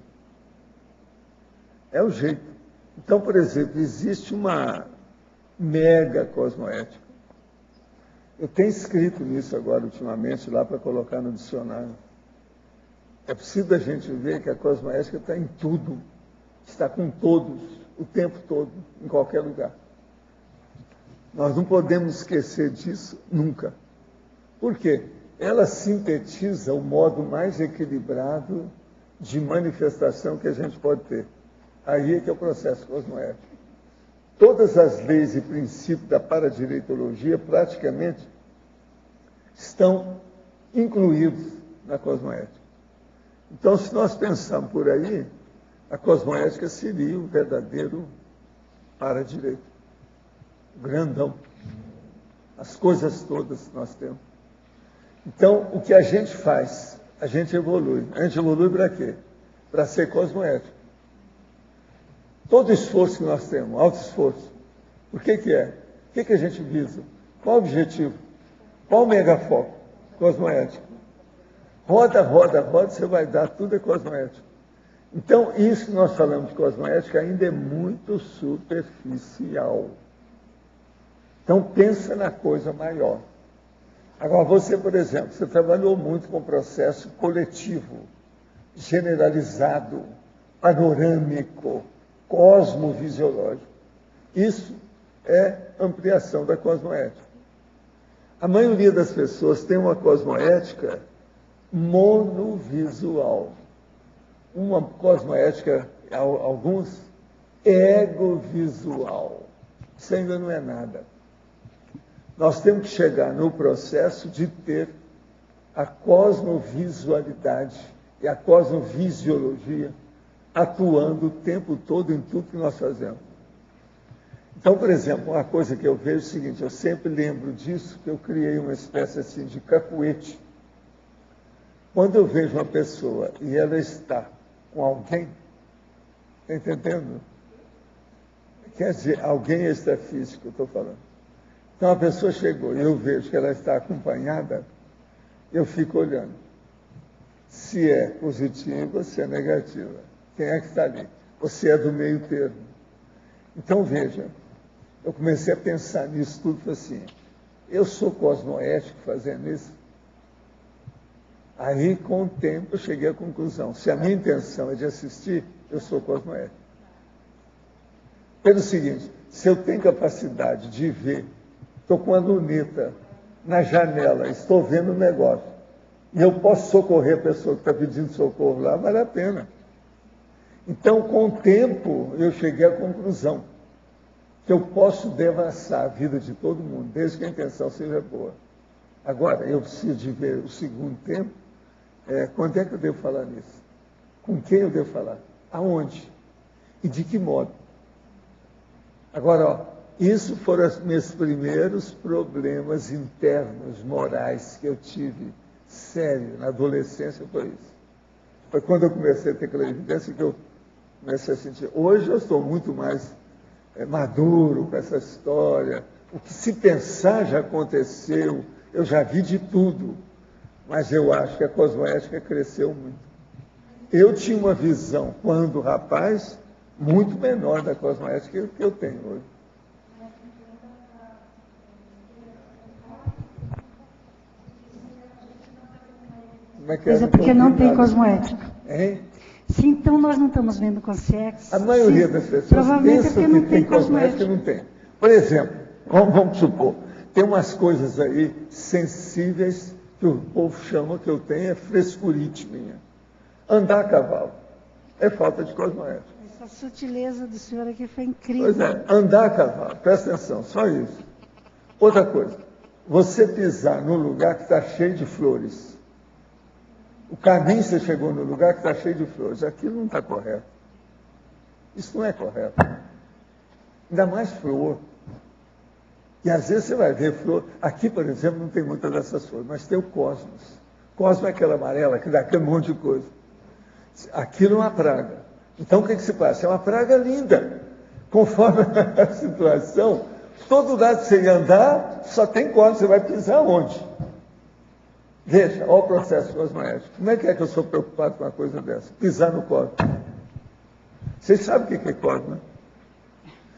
É o jeito. Então, por exemplo, existe uma mega cosmoética. Eu tenho escrito nisso agora, ultimamente, lá para colocar no dicionário. É preciso a gente ver que a cosmoética está em tudo, está com todos, o tempo todo, em qualquer lugar. Nós não podemos esquecer disso nunca. Por quê? Ela sintetiza o modo mais equilibrado de manifestação que a gente pode ter. Aí é que é o processo cosmoético. Todas as leis e princípios da paradireitologia praticamente estão incluídos na cosmoética. Então, se nós pensarmos por aí, a cosmoética seria o verdadeiro paradireito, o grandão, as coisas todas que nós temos. Então, o que a gente faz? A gente evolui. A gente evolui para quê? Para ser cosmoético. Todo esforço que nós temos, alto esforço, por que que é? O que a gente visa? Qual o objetivo? Qual o megafoco? Cosmoética. Roda, roda, roda, você vai dar, tudo é cosmoética. Então, isso que nós falamos de cosmoética ainda é muito superficial. Então, pensa na coisa maior. Agora, você, por exemplo, você trabalhou muito com o processo coletivo, generalizado, panorâmico, cosmovisiológico. Isso é ampliação da cosmoética. A maioria das pessoas tem uma cosmoética monovisual. Uma cosmoética, alguns, egovisual. Isso ainda não é nada. Nós temos que chegar no processo de ter a cosmovisualidade e a cosmovisiologia atuando o tempo todo em tudo que nós fazemos. Então, por exemplo, uma coisa que eu vejo é o seguinte, eu sempre lembro disso, que eu criei uma espécie assim de cacuete. Quando eu vejo uma pessoa e ela está com alguém, está entendendo? Quer dizer, alguém extrafísico, eu estou falando. Então, a pessoa chegou e eu vejo que ela está acompanhada, eu fico olhando. Se é positiva, se é negativa. Quem é que está ali? Você é do meio termo. Então, veja, eu comecei a pensar nisso tudo, falei assim, eu sou cosmoético fazendo isso? Aí, com o tempo, eu cheguei à conclusão, se a minha intenção é de assistir, eu sou cosmoético. Pelo seguinte, se eu tenho capacidade de ver, estou com a luneta na janela, estou vendo o negócio, e eu posso socorrer a pessoa que está pedindo socorro lá, vale a pena. Então, com o tempo, eu cheguei à conclusão que eu posso devassar a vida de todo mundo, desde que a intenção seja boa. Agora, eu preciso de ver o segundo tempo, quando é que eu devo falar nisso? Com quem eu devo falar? Aonde? E de que modo? Agora, ó, isso foram os meus primeiros problemas internos, morais, que eu tive, sério, na adolescência foi isso. Foi quando eu comecei a ter aquela evidência que eu comecei a sentir. Hoje eu estou muito mais maduro com essa história. O que se pensar já aconteceu, eu já vi de tudo. Mas eu acho que a cosmoética cresceu muito. Eu tinha uma visão, quando rapaz, muito menor da cosmoética que eu tenho hoje. Mas é porque não tem cosmoética. Hein? Se então nós não estamos vendo com sexo... A maioria das pessoas provavelmente pensa é porque que tem cosmoética e não tem. Por exemplo, vamos supor, tem umas coisas aí sensíveis que o povo chama, que eu tenho, é frescurite minha. Andar a cavalo é falta de cosmoética. Essa sutileza do senhor aqui foi incrível. Pois é, andar a cavalo, presta atenção, só isso. Outra coisa, você pisar num lugar que está cheio de flores. O caminho você chegou no lugar que está cheio de flores. Aquilo não está correto. Isso não é correto. Ainda mais flor. E às vezes você vai ver flor. Aqui, por exemplo, não tem muitas dessas flores, mas tem o cosmos. Cosmos é aquela amarela que dá aquele monte de coisa. Aquilo é uma praga. Então o que se passa? É uma praga linda. Conforme a situação, todo lado que você ia andar, só tem cosmos. Você vai pisar onde? Veja, olha o processo cosmoético. Como é que eu sou preocupado com uma coisa dessa? Pisar no cosmos. Vocês sabem o que é cosmos, né?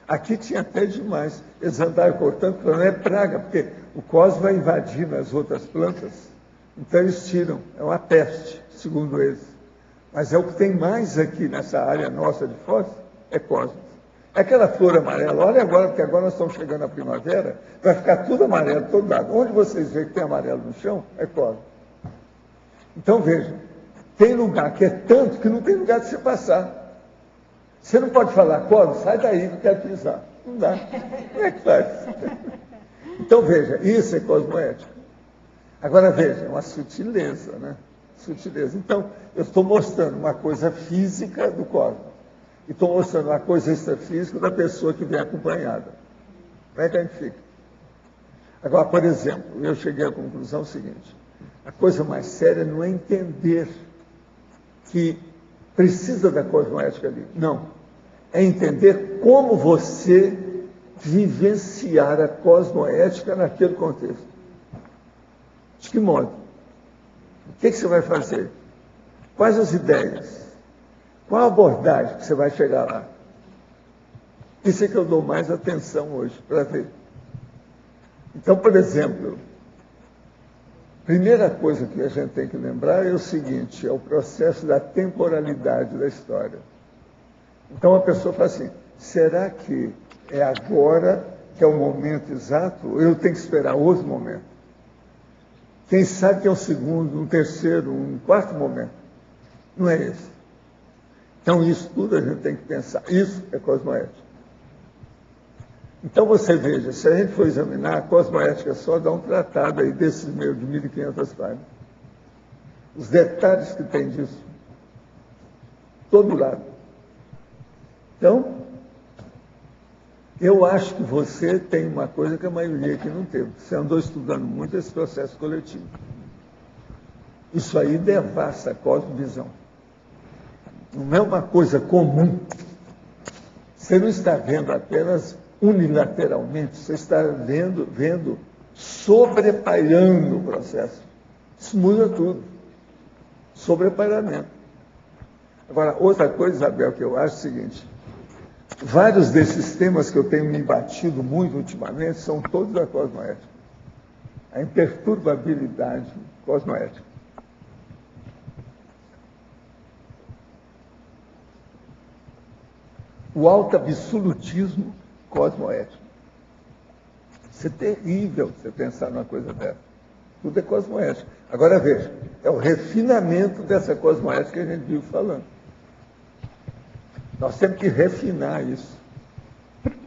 Aqui tinha até demais. Eles andaram cortando, falando, é praga, porque o cosmos vai invadir nas outras plantas. Então eles tiram. É uma peste, segundo eles. Mas é o que tem mais aqui nessa área nossa de Foz, é cosmos. É aquela flor amarela. Olha agora, porque agora nós estamos chegando à primavera, vai ficar tudo amarelo, todo lado. Onde vocês veem que tem amarelo no chão, é cosmos. Então vejam, tem lugar que é tanto que não tem lugar de você passar. Você não pode falar, cosmos, sai daí que eu quero pisar. Não dá. Como é que faz? Então veja, isso é cosmoética. Agora veja, é uma sutileza, né? Sutileza. Então, eu estou mostrando uma coisa física do cosmos. E estou mostrando uma coisa extrafísica da pessoa que vem acompanhada. Como é que a gente fica? Agora, por exemplo, eu cheguei à conclusão seguinte. A coisa mais séria não é entender que precisa da cosmoética ali. Não. é entender como você vivenciar a cosmoética naquele contexto. De que modo? O que você vai fazer? Quais as ideias? Qual a abordagem que você vai chegar lá? Isso é que eu dou mais atenção hoje para ver. Então, por exemplo, a primeira coisa que a gente tem que lembrar é o seguinte, é o processo da temporalidade da história. Então a pessoa fala assim, será que é agora que é o momento exato? Ou eu tenho que esperar outro momento? Quem sabe que é um segundo, um terceiro, um quarto momento? Não é esse. Então isso tudo a gente tem que pensar. Isso é cosmoética. Então você veja, se a gente for examinar, a cosmoética só dá um tratado aí desses meus de 1.500 páginas. Os detalhes que tem disso. Todo lado. Então, eu acho que você tem uma coisa que a maioria aqui não teve. Você andou estudando muito esse processo coletivo. Isso aí devassa a cosmovisão. Não é uma coisa comum. Você não está vendo apenas unilateralmente, você está vendo sobrepairando o processo. Isso muda tudo. Sobrepairamento. Agora, outra coisa, Isabel, que eu acho é o seguinte, vários desses temas que eu tenho me batido muito ultimamente são todos da cosmoética. A imperturbabilidade cosmoética. O auto-absolutismo cosmoético. Isso é terrível você pensar numa coisa dessa. Tudo é cosmoético. Agora veja, é o refinamento dessa cosmoética que a gente vive falando. Nós temos que refinar isso.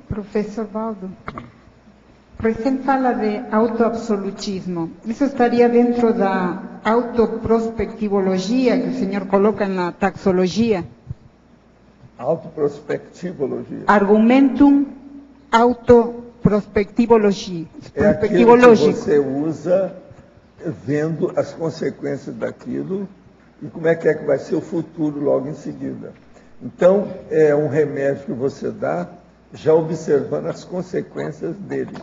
Professor Baldo, você fala de autoabsolutismo. Isso estaria dentro da autoprospectivologia que o senhor coloca na taxologia? Autoprospectivologia. Argumentum autoprospectivologia. É aquilo que você usa vendo as consequências daquilo e como é que vai ser o futuro logo em seguida. Então, é um remédio que você dá já observando as consequências dele.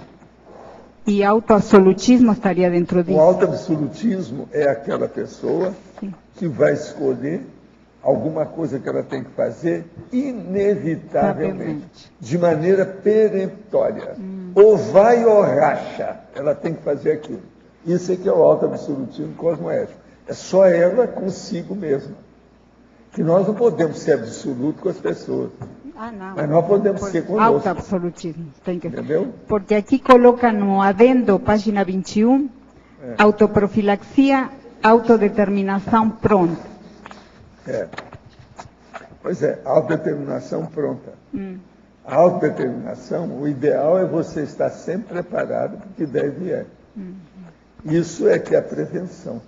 E autoabsolutismo estaria dentro disso? O autoabsolutismo é aquela pessoa que vai escolher alguma coisa que ela tem que fazer inevitavelmente, de maneira peremptória. Ou vai ou racha, ela tem que fazer aquilo. Isso é que é o autoabsolutismo cosmoético. É só ela consigo mesma. Que nós não podemos ser absolutos com as pessoas. Ah, não. Mas nós podemos ser conosco. Autoabsolutismo. Tem que... Entendeu? Porque aqui coloca no adendo, página 21, autoprofilaxia, autodeterminação pronta. Pois é, autodeterminação pronta. A autodeterminação, o ideal é você estar sempre preparado para o que deve é. Isso é que é a prevenção.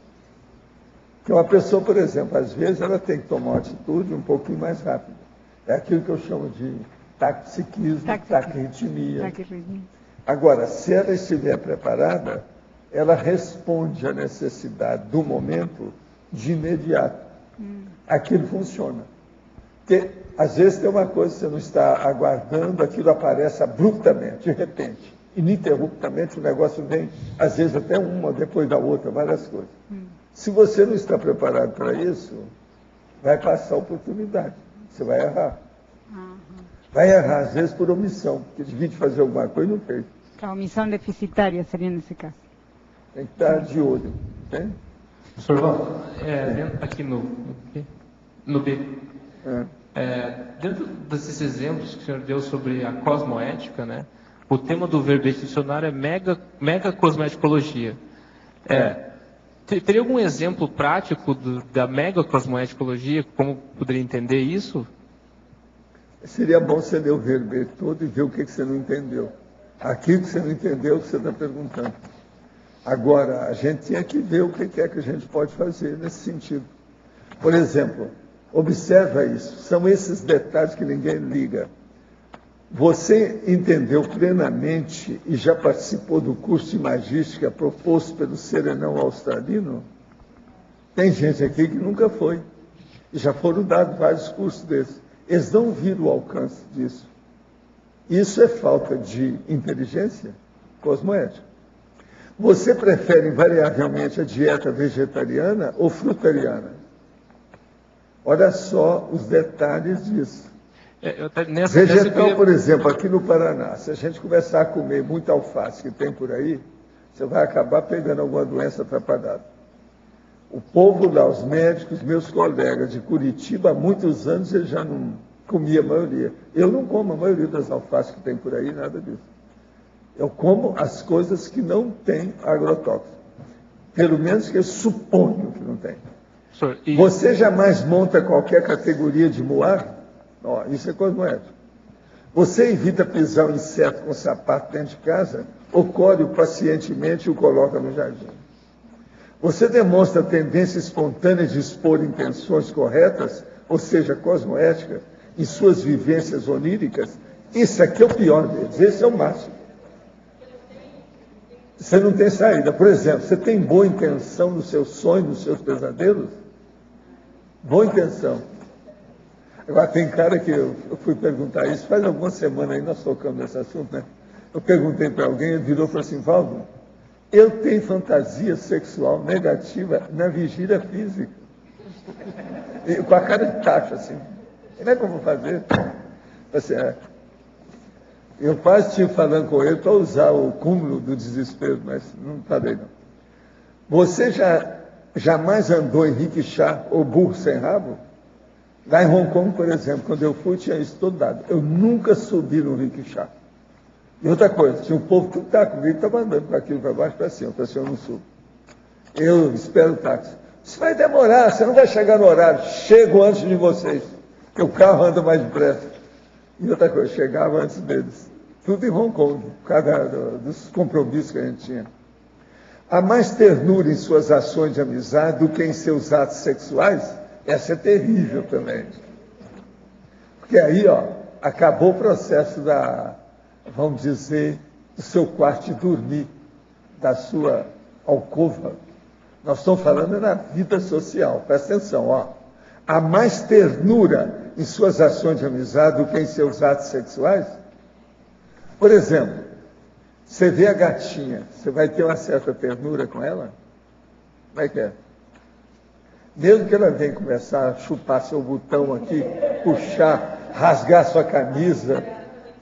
Porque uma pessoa, por exemplo, às vezes ela tem que tomar uma atitude um pouquinho mais rápida. É aquilo que eu chamo de taquipsiquismo, taquirritmia. Agora, se ela estiver preparada, ela responde à necessidade do momento de imediato. Aquilo funciona. Porque, às vezes, tem uma coisa que você não está aguardando, aquilo aparece abruptamente, de repente. Ininterruptamente, o negócio vem, às vezes, até uma depois da outra, várias coisas. Se você não está preparado para isso, vai passar a oportunidade. Você vai errar. Vai errar, às vezes, por omissão, porque devia de fazer alguma coisa e não fez. A omissão deficitária seria nesse caso. Tem que estar de olho. Entende? Professor Valdo, aqui no B, dentro desses exemplos que o senhor deu sobre a cosmoética, né, o tema do verbete do dicionário é mega cosmoeticologia. Teria algum exemplo prático da mega cosmoeticologia, como poderia entender isso? Seria bom você ler o verbete todo e ver o que você não entendeu. Aquilo que você não entendeu, você está perguntando. Agora, a gente tinha que ver o que é que a gente pode fazer nesse sentido. Por exemplo, observa isso. São esses detalhes que ninguém liga. Você entendeu plenamente e já participou do curso de magística proposto pelo Serenão Australino? Tem gente aqui que nunca foi. E já foram dados vários cursos desses. Eles não viram o alcance disso. Isso é falta de inteligência cosmoética. Você prefere invariavelmente a dieta vegetariana ou frutariana? Olha só os detalhes disso. Vegetal, por exemplo, aqui no Paraná, se a gente começar a comer muita alface que tem por aí, você vai acabar pegando alguma doença atrapalhada. O povo lá, os médicos, meus colegas de Curitiba, há muitos anos eles já não comiam a maioria. Eu não como a maioria das alfaces que tem por aí, nada disso. Eu como as coisas que não têm agrotóxico. Pelo menos que eu suponho que não tem. Você jamais monta qualquer categoria de moar? Ó, isso é cosmoético. Você evita pisar um inseto com sapato dentro de casa, ou colhe-o pacientemente e o coloca no jardim. Você demonstra tendência espontânea de expor intenções corretas, ou seja, cosmoética, em suas vivências oníricas. Isso aqui é o pior deles, esse é o máximo. Você não tem saída. Por exemplo, você tem boa intenção nos seus sonhos, nos seus pesadelos? Boa intenção. Agora, tem cara que eu fui perguntar isso, faz algumas semanas aí nós tocamos nesse assunto, né? Eu perguntei para alguém, ele virou e falou assim, Valdo, eu tenho fantasia sexual negativa na vigília física. E, com a cara de taxa, assim. Como é que eu vou fazer? Assim, eu quase estive falando com ele para usar o cúmulo do desespero, mas não falei não. Você jamais andou em rickshaw ou burro sem rabo? Lá em Hong Kong, por exemplo, quando eu fui, tinha isso todo dado. Eu nunca subi no rickshaw. E outra coisa, tinha um povo que estava comigo, estava andando para aquilo, para baixo, para cima. Eu falei assim, eu não subo. Eu espero o táxi. Isso vai demorar, você não vai chegar no horário. Chego antes de vocês, porque o carro anda mais depressa. E outra coisa, chegava antes deles. Tudo em Hong Kong, por causa dos compromissos que a gente tinha. Há mais ternura em suas ações de amizade do que em seus atos sexuais? Essa é terrível também. Porque aí, acabou o processo vamos dizer, do seu quarto de dormir, da sua alcova. Nós estamos falando na vida social. Presta atenção, Há mais ternura em suas ações de amizade do que em seus atos sexuais? Por exemplo, você vê a gatinha, você vai ter uma certa ternura com ela? Como é que é? Mesmo que ela venha começar a chupar seu botão aqui, puxar, rasgar sua camisa,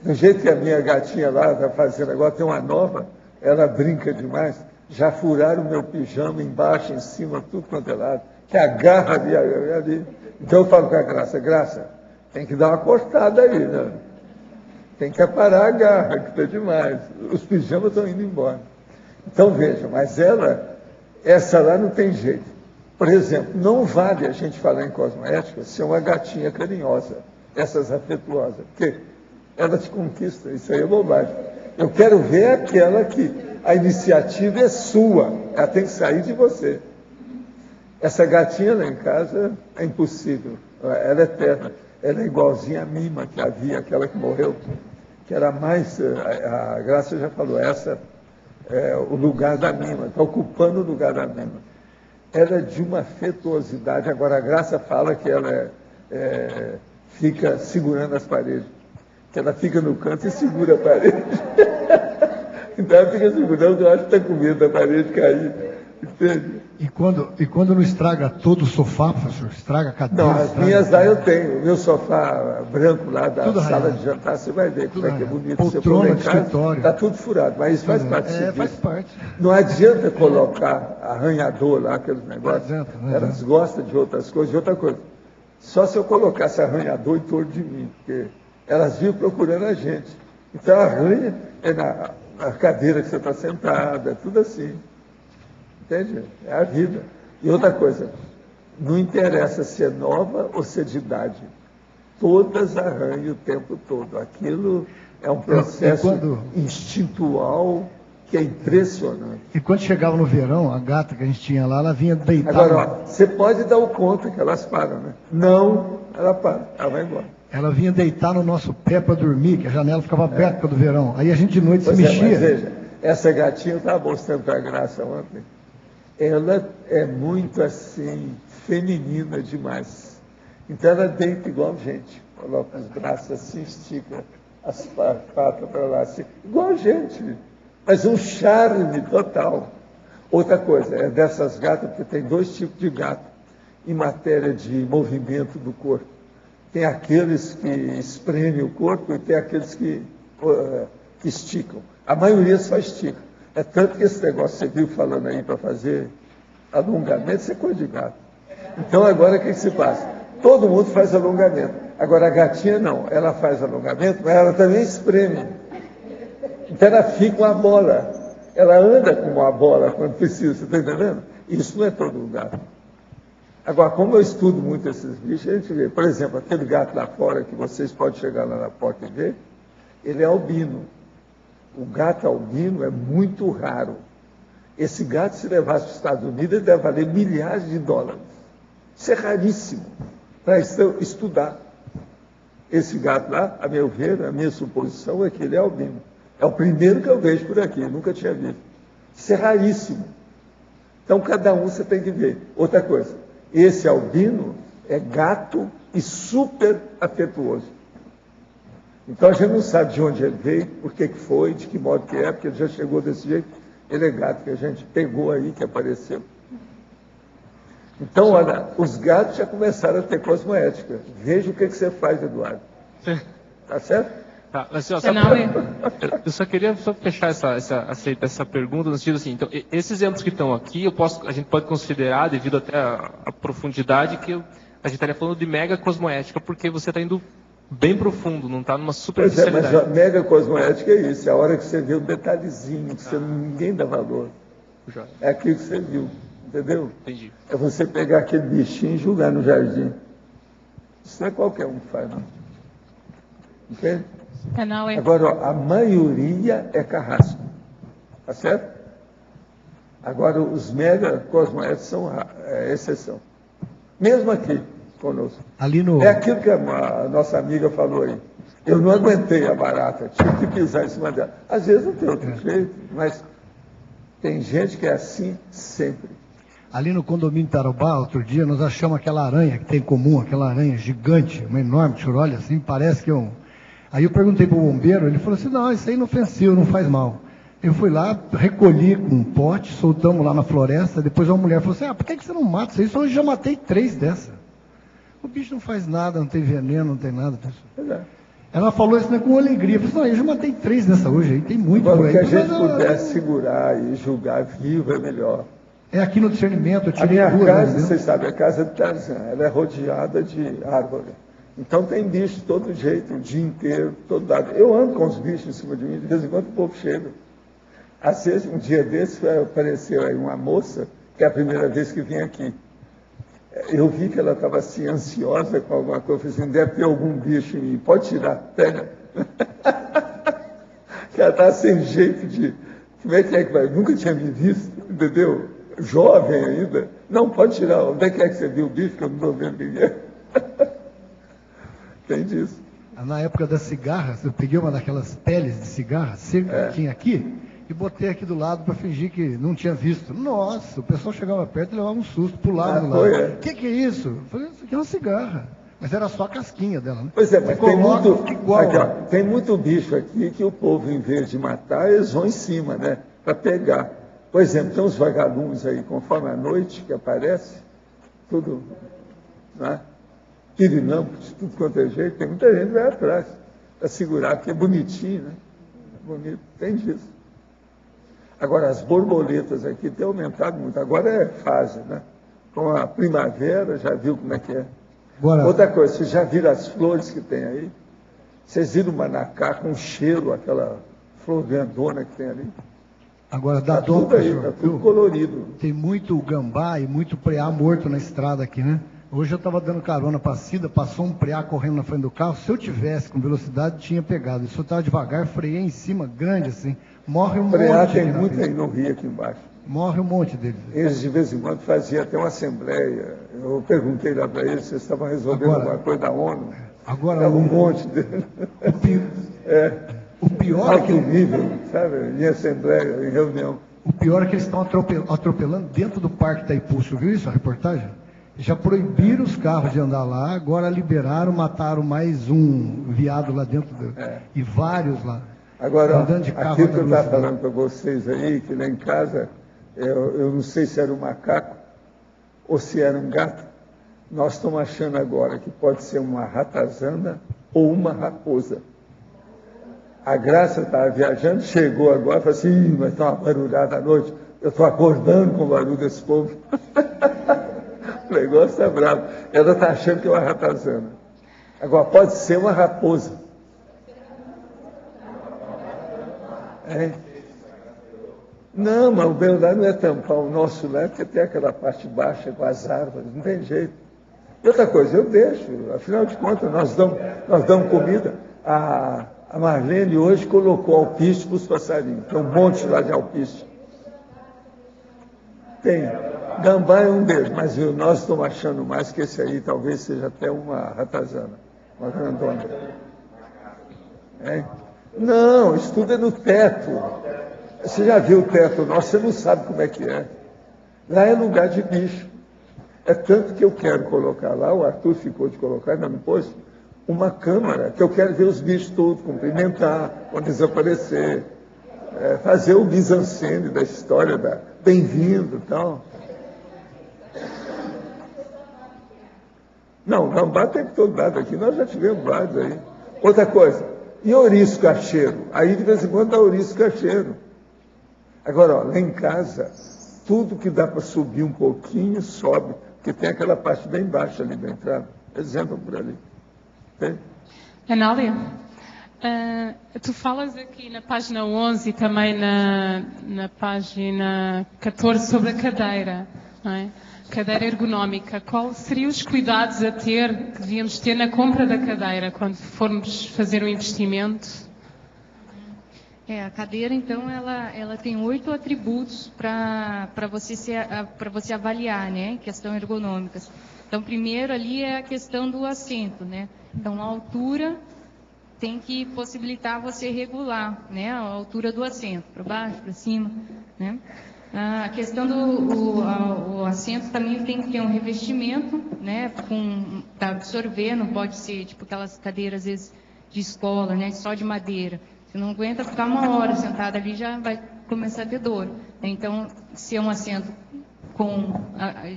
do jeito que a minha gatinha lá está fazendo agora, tem uma nova, ela brinca demais, já furaram o meu pijama embaixo, em cima, tudo quanto é lado, que agarra ali. Então eu falo com a Graça, tem que dar uma cortada aí, né? Tem que aparar a garra, que está demais. Os pijamas estão indo embora. Então veja, mas essa lá não tem jeito. Por exemplo, não vale a gente falar em cosmoética ser uma gatinha carinhosa, essas afetuosas, porque ela te conquista, isso aí é bobagem. Eu quero ver aquela que a iniciativa é sua, ela tem que sair de você. Essa gatinha lá em casa é impossível, ela é eterna, ela é igualzinha a Mima, que havia, aquela que morreu, que era mais, a Graça já falou, essa é o lugar da Mima, está ocupando o lugar da Mima. Ela é de uma afetuosidade, agora a Graça fala que ela fica segurando as paredes, que ela fica no canto e segura a parede. Então ela fica segurando, eu acho que está com medo da parede cair, entende? E quando não estraga todo o sofá, professor? Estraga a cadeira? Não, as minhas lá eu tenho. O meu sofá branco lá da sala de jantar, você vai ver como é que é bonito. Poltrona de escritório. Está tudo furado, mas isso faz parte do serviço. Faz parte. Não adianta colocar arranhador lá, aqueles negócios. Não Elas gostam de outras coisas. E outra coisa, só se eu colocasse arranhador em torno de mim, porque elas vinham procurando a gente. Então arranha é na cadeira que você está sentado, é tudo assim. Entende? É a vida. E outra coisa, não interessa se é nova ou se é de idade. Todas arranham o tempo todo. Aquilo é um processo instintual que é impressionante. E quando chegava no verão, a gata que a gente tinha lá, ela vinha deitar. Agora, você pode dar o conta que elas param, né? Não, ela para, ela vai embora. Ela vinha deitar no nosso pé para dormir, que a janela ficava aberta do verão. Aí a gente de noite se mexia. Mas veja, essa gatinha eu estava mostrando para a Graça ontem. Ela é muito assim, feminina demais. Então ela deita igual gente, coloca os braços assim, estica as patas para lá, assim, igual a gente, mas um charme total. Outra coisa, é dessas gatas, porque tem 2 tipos de gato em matéria de movimento do corpo. Tem aqueles que espremem o corpo e tem aqueles que esticam. A maioria só estica. É tanto que esse negócio que você viu falando aí para fazer alongamento, isso é coisa de gato. Então agora o que se passa? Todo mundo faz alongamento. Agora a gatinha não, ela faz alongamento, mas ela também espreme. Então ela fica uma bola. Ela anda como uma bola quando precisa, você está entendendo? Isso não é todo gato. Agora, como eu estudo muito esses bichos, a gente vê, por exemplo, aquele gato lá fora, que vocês podem chegar lá na porta e ver, ele é albino. O gato albino é muito raro. Esse gato, se levasse para os Estados Unidos, ele deve valer milhares de dólares. Isso é raríssimo para estudar. Esse gato lá, a meu ver, a minha suposição é que ele é albino. É o primeiro que eu vejo por aqui, eu nunca tinha visto. Isso é raríssimo. Então, cada um você tem que ver. Outra coisa, esse albino é gato e super afetuoso. Então, a gente não sabe de onde ele veio, por que foi, de que modo que é, porque ele já chegou desse jeito. Ele é gato que a gente pegou aí, que apareceu. Então, olha, os gatos já começaram a ter cosmoética. Veja o que você faz, Eduardo. Tá certo? Tá, mas, eu só queria fechar essa pergunta no sentido assim, então, esses exemplos que estão aqui, a gente pode considerar, devido até à profundidade, que a gente estaria falando de mega cosmoética, porque você está indo bem profundo, não está numa superficialidade. Mas a mega cosmoética é isso, é a hora que você vê o detalhezinho, que ninguém dá valor. É aquilo que você viu, entendeu? Entendi. É você pegar aquele bichinho e jogar no jardim. Isso não é qualquer um que faz, não. Entende? Agora, ó, a maioria é carrasco. Tá certo? Agora, os mega cosmoéticos são exceção. Mesmo aqui conosco. É aquilo que a nossa amiga falou aí. Eu não aguentei a barata, tive que pisar em cima dela. Às vezes não tem outro jeito, mas tem gente que é assim sempre. Ali no condomínio Tarobá, outro dia, nós achamos aquela aranha que tem em comum, aquela aranha gigante, uma enorme, que olha assim, parece que é um... Aí eu perguntei para o bombeiro, ele falou assim, não, isso aí é inofensivo, não faz mal. Eu fui lá, recolhi com um pote, soltamos lá na floresta, depois uma mulher falou assim, por que você não mata isso aí? Só eu já matei 3 dessas. O bicho não faz nada, não tem veneno, não tem nada. Ela falou isso com alegria. Eu falei, eu já matei 3 dessa hoje, aí tem muito por aí. Se a gente pudesse segurar e julgar vivo é melhor. É aqui no discernimento, eu tirei a minha 2, casa, né? vocês sabem, a casa de Tarzan, ela é rodeada de árvore. Então tem bicho de todo jeito, o dia inteiro, todo lado. Eu ando com os bichos em cima de mim, de vez em quando o povo chega. Às vezes, um dia desse, apareceu aí uma moça, que é a primeira vez que vim aqui. Eu vi que ela estava assim, ansiosa com alguma coisa. Eu falei assim, deve ter algum bicho em mim, pode tirar, pega. Que ela está sem jeito de... Como é que vai? Nunca tinha me visto, entendeu? Jovem ainda. Não, pode tirar. Onde é que você viu o bicho que eu não estou vendo ninguém? Tem disso. Na época das cigarras, eu peguei uma daquelas peles de cigarra seca que tinha aqui e botei aqui do lado para fingir que não tinha visto. Nossa, o pessoal chegava perto e levava um susto, pulava do lado. O que é isso? Eu falei, isso aqui é uma cigarra. Mas era só a casquinha dela, né? Pois é, mas tem muito, igual, aqui, ó, tem muito bicho aqui que o povo, em vez de matar, eles vão em cima, né? Para pegar. Por exemplo, tem uns vagalumes aí, conforme a noite que aparece, tudo, né? Pirinampo, de tudo quanto é jeito, tem muita gente que vai atrás para segurar, porque é bonitinho, né? Bonito, tem disso. Agora, as borboletas aqui têm aumentado muito. Agora é fase, né? Com a primavera, já viu como é que é. Agora... Outra coisa, vocês já viram as flores que tem aí? Vocês viram o manacá com cheiro, aquela flor grandona que tem ali? Agora, dá dó, tudo aí, tá tudo colorido. Tem muito gambá e muito preá morto na estrada aqui, né? Hoje eu estava dando carona para a Cida, passou um preá correndo na frente do carro. Se eu tivesse com velocidade, tinha pegado. Se eu estava devagar, freiei em cima, grande assim. Morre um monte. Preá tem muito aí no Rio, aqui embaixo. Morre um monte deles. Eles, de vez em quando, faziam até uma assembleia. Eu perguntei lá para eles se eles estavam resolvendo alguma coisa da ONU. Agora, era um monte deles. O pior é que... nível, sabe? Em assembleia, em reunião. O pior é que eles estão atropelando dentro do Parque Itaipu. Você viu isso, a reportagem? Já proibiram os carros de andar lá, agora liberaram, mataram mais um veado lá dentro, e vários lá. Agora, andando de carro, aquilo que eu estava falando para vocês aí, que lá em casa, eu não sei se era um macaco ou se era um gato, nós estamos achando agora que pode ser uma ratazana ou uma raposa. A Graça estava viajando, chegou agora e falou assim, vai estar uma barulhada à noite, eu estou acordando com o barulho desse povo. O negócio está bravo. Ela está achando que é uma ratazana. Agora, pode ser uma raposa. Não, mas o meu lá não é tampar. O nosso lá é porque tem aquela parte baixa com as árvores, não tem jeito. E outra coisa, eu deixo. Afinal de contas, nós damos comida. A Marlene hoje colocou alpiste para os passarinhos. Tem um monte lá de alpiste. Tem. Gambá é um deles, mas nós estamos achando mais que esse aí talvez seja até uma ratazana, uma grandona. Não, isso tudo é no teto. Você já viu o teto nosso, você não sabe como é que é. Lá é lugar de bicho. É tanto que eu quero colocar lá, o Arthur ficou de colocar, não me pôs, uma câmara, que eu quero ver os bichos todos, cumprimentar, quando desaparecer, fazer o mise-en-scène da história, bem-vindo e tal. Não, gambá tem que todo lado aqui, nós já tivemos vários aí. Outra coisa, e ouriço cacheiro? Aí de vez em quando dá ouriço cacheiro. Agora, ó, lá em casa, tudo que dá para subir um pouquinho, sobe, porque tem aquela parte bem baixa ali da entrada. Exemplo por ali. Tem? Anália, tu falas aqui na página 11 e também na página 14 sobre a cadeira, não é? Cadeira ergonómica. Quais seriam os cuidados a ter, que devíamos ter na compra da cadeira, quando formos fazer um investimento? A cadeira, então, ela tem 8 atributos para você avaliar, né? Questão ergonômica. Então, primeiro ali é a questão do assento, né? Então, a altura tem que possibilitar você regular, né? A altura do assento, para baixo, para cima, né? A questão do assento também tem que ter um revestimento, né? Para absorver, não pode ser tipo aquelas cadeiras, às vezes, de escola, né? Só de madeira. Você não aguenta ficar uma hora sentada ali, já vai começar a ter dor. Então, ser um assento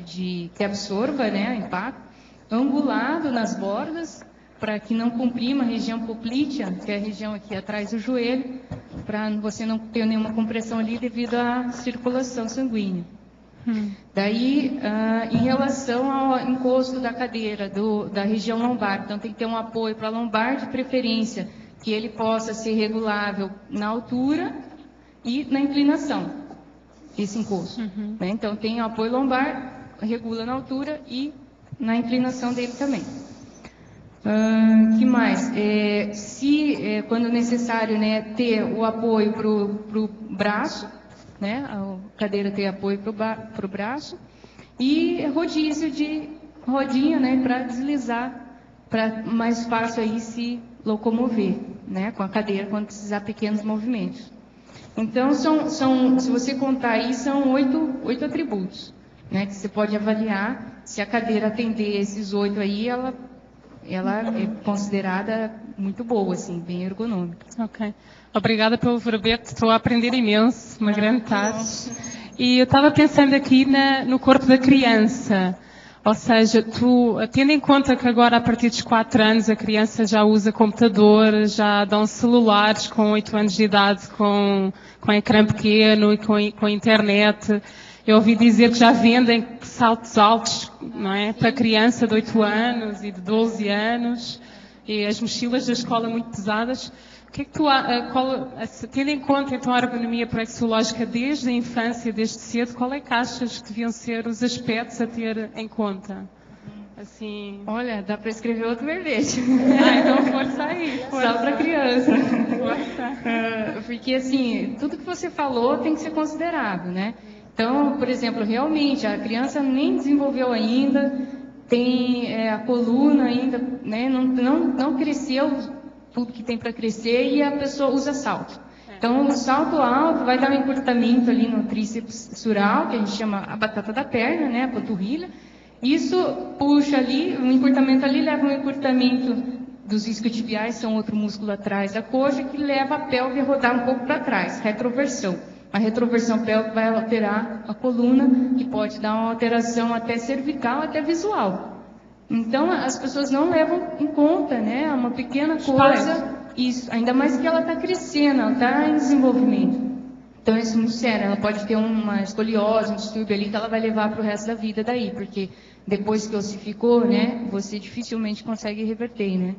que absorva, né, impacto, angulado nas bordas, para que não comprima a região poplítea, que é a região aqui atrás do joelho, para você não ter nenhuma compressão ali devido à circulação sanguínea. Daí, em relação ao encosto da cadeira, da região lombar, então tem que ter um apoio para a lombar de preferência, que ele possa ser regulável na altura e na inclinação, esse encosto. Né? Então, tem o apoio lombar, regula na altura e na inclinação dele também. Que mais? Quando necessário, né, ter o apoio para o braço, né, a cadeira ter apoio para o braço, e rodízio de rodinha, né, para deslizar, para mais fácil aí se locomover, né, com a cadeira quando precisar pequenos movimentos. Então, se você contar aí, são 8 atributos, né, que você pode avaliar. Se a cadeira atender esses 8 aí, ela é considerada muito boa, assim, bem ergonômica. Ok. Obrigada pelo verbete, estou a aprender imenso, uma grande tarde. E eu estava pensando aqui no corpo da criança. Ou seja, tendo em conta que agora, a partir dos 4 anos, a criança já usa computador, já dão celulares com 8 anos de idade, com ecrã pequeno e com internet. Eu ouvi dizer que já vendem saltos altos, não é? Para criança de 8 anos e de 12 anos, e as mochilas da escola muito pesadas. O que é que tendo em conta então a ergonomia prexológica desde a infância, desde cedo, qual é que achas que deviam ser os aspectos a ter em conta? Assim... Olha, dá para escrever outro verbete. Então força aí. Só para criança. Porque assim, tudo que você falou tem que ser considerado, né? Então, por exemplo, realmente, a criança nem desenvolveu ainda, tem a coluna ainda, né, não cresceu tudo que tem para crescer e a pessoa usa salto. Então, o salto alto vai dar um encurtamento ali no tríceps sural, que a gente chama a batata da perna, né, a panturrilha, Isso puxa ali, o encurtamento ali leva um encurtamento dos isquiotibiais, são outro músculo atrás da coxa, que leva a pelve a rodar um pouco para trás, retroversão. A retroversão pélvica vai alterar a coluna, que pode dar uma alteração até cervical, até visual. Então, as pessoas não levam em conta, né? Uma pequena coisa, isso, ainda mais que ela está crescendo, ela está em desenvolvimento. Então, isso é muito sério. Ela pode ter uma escoliose, um distúrbio ali, que ela vai levar para o resto da vida daí, porque depois que ossificou, né, você dificilmente consegue reverter, né?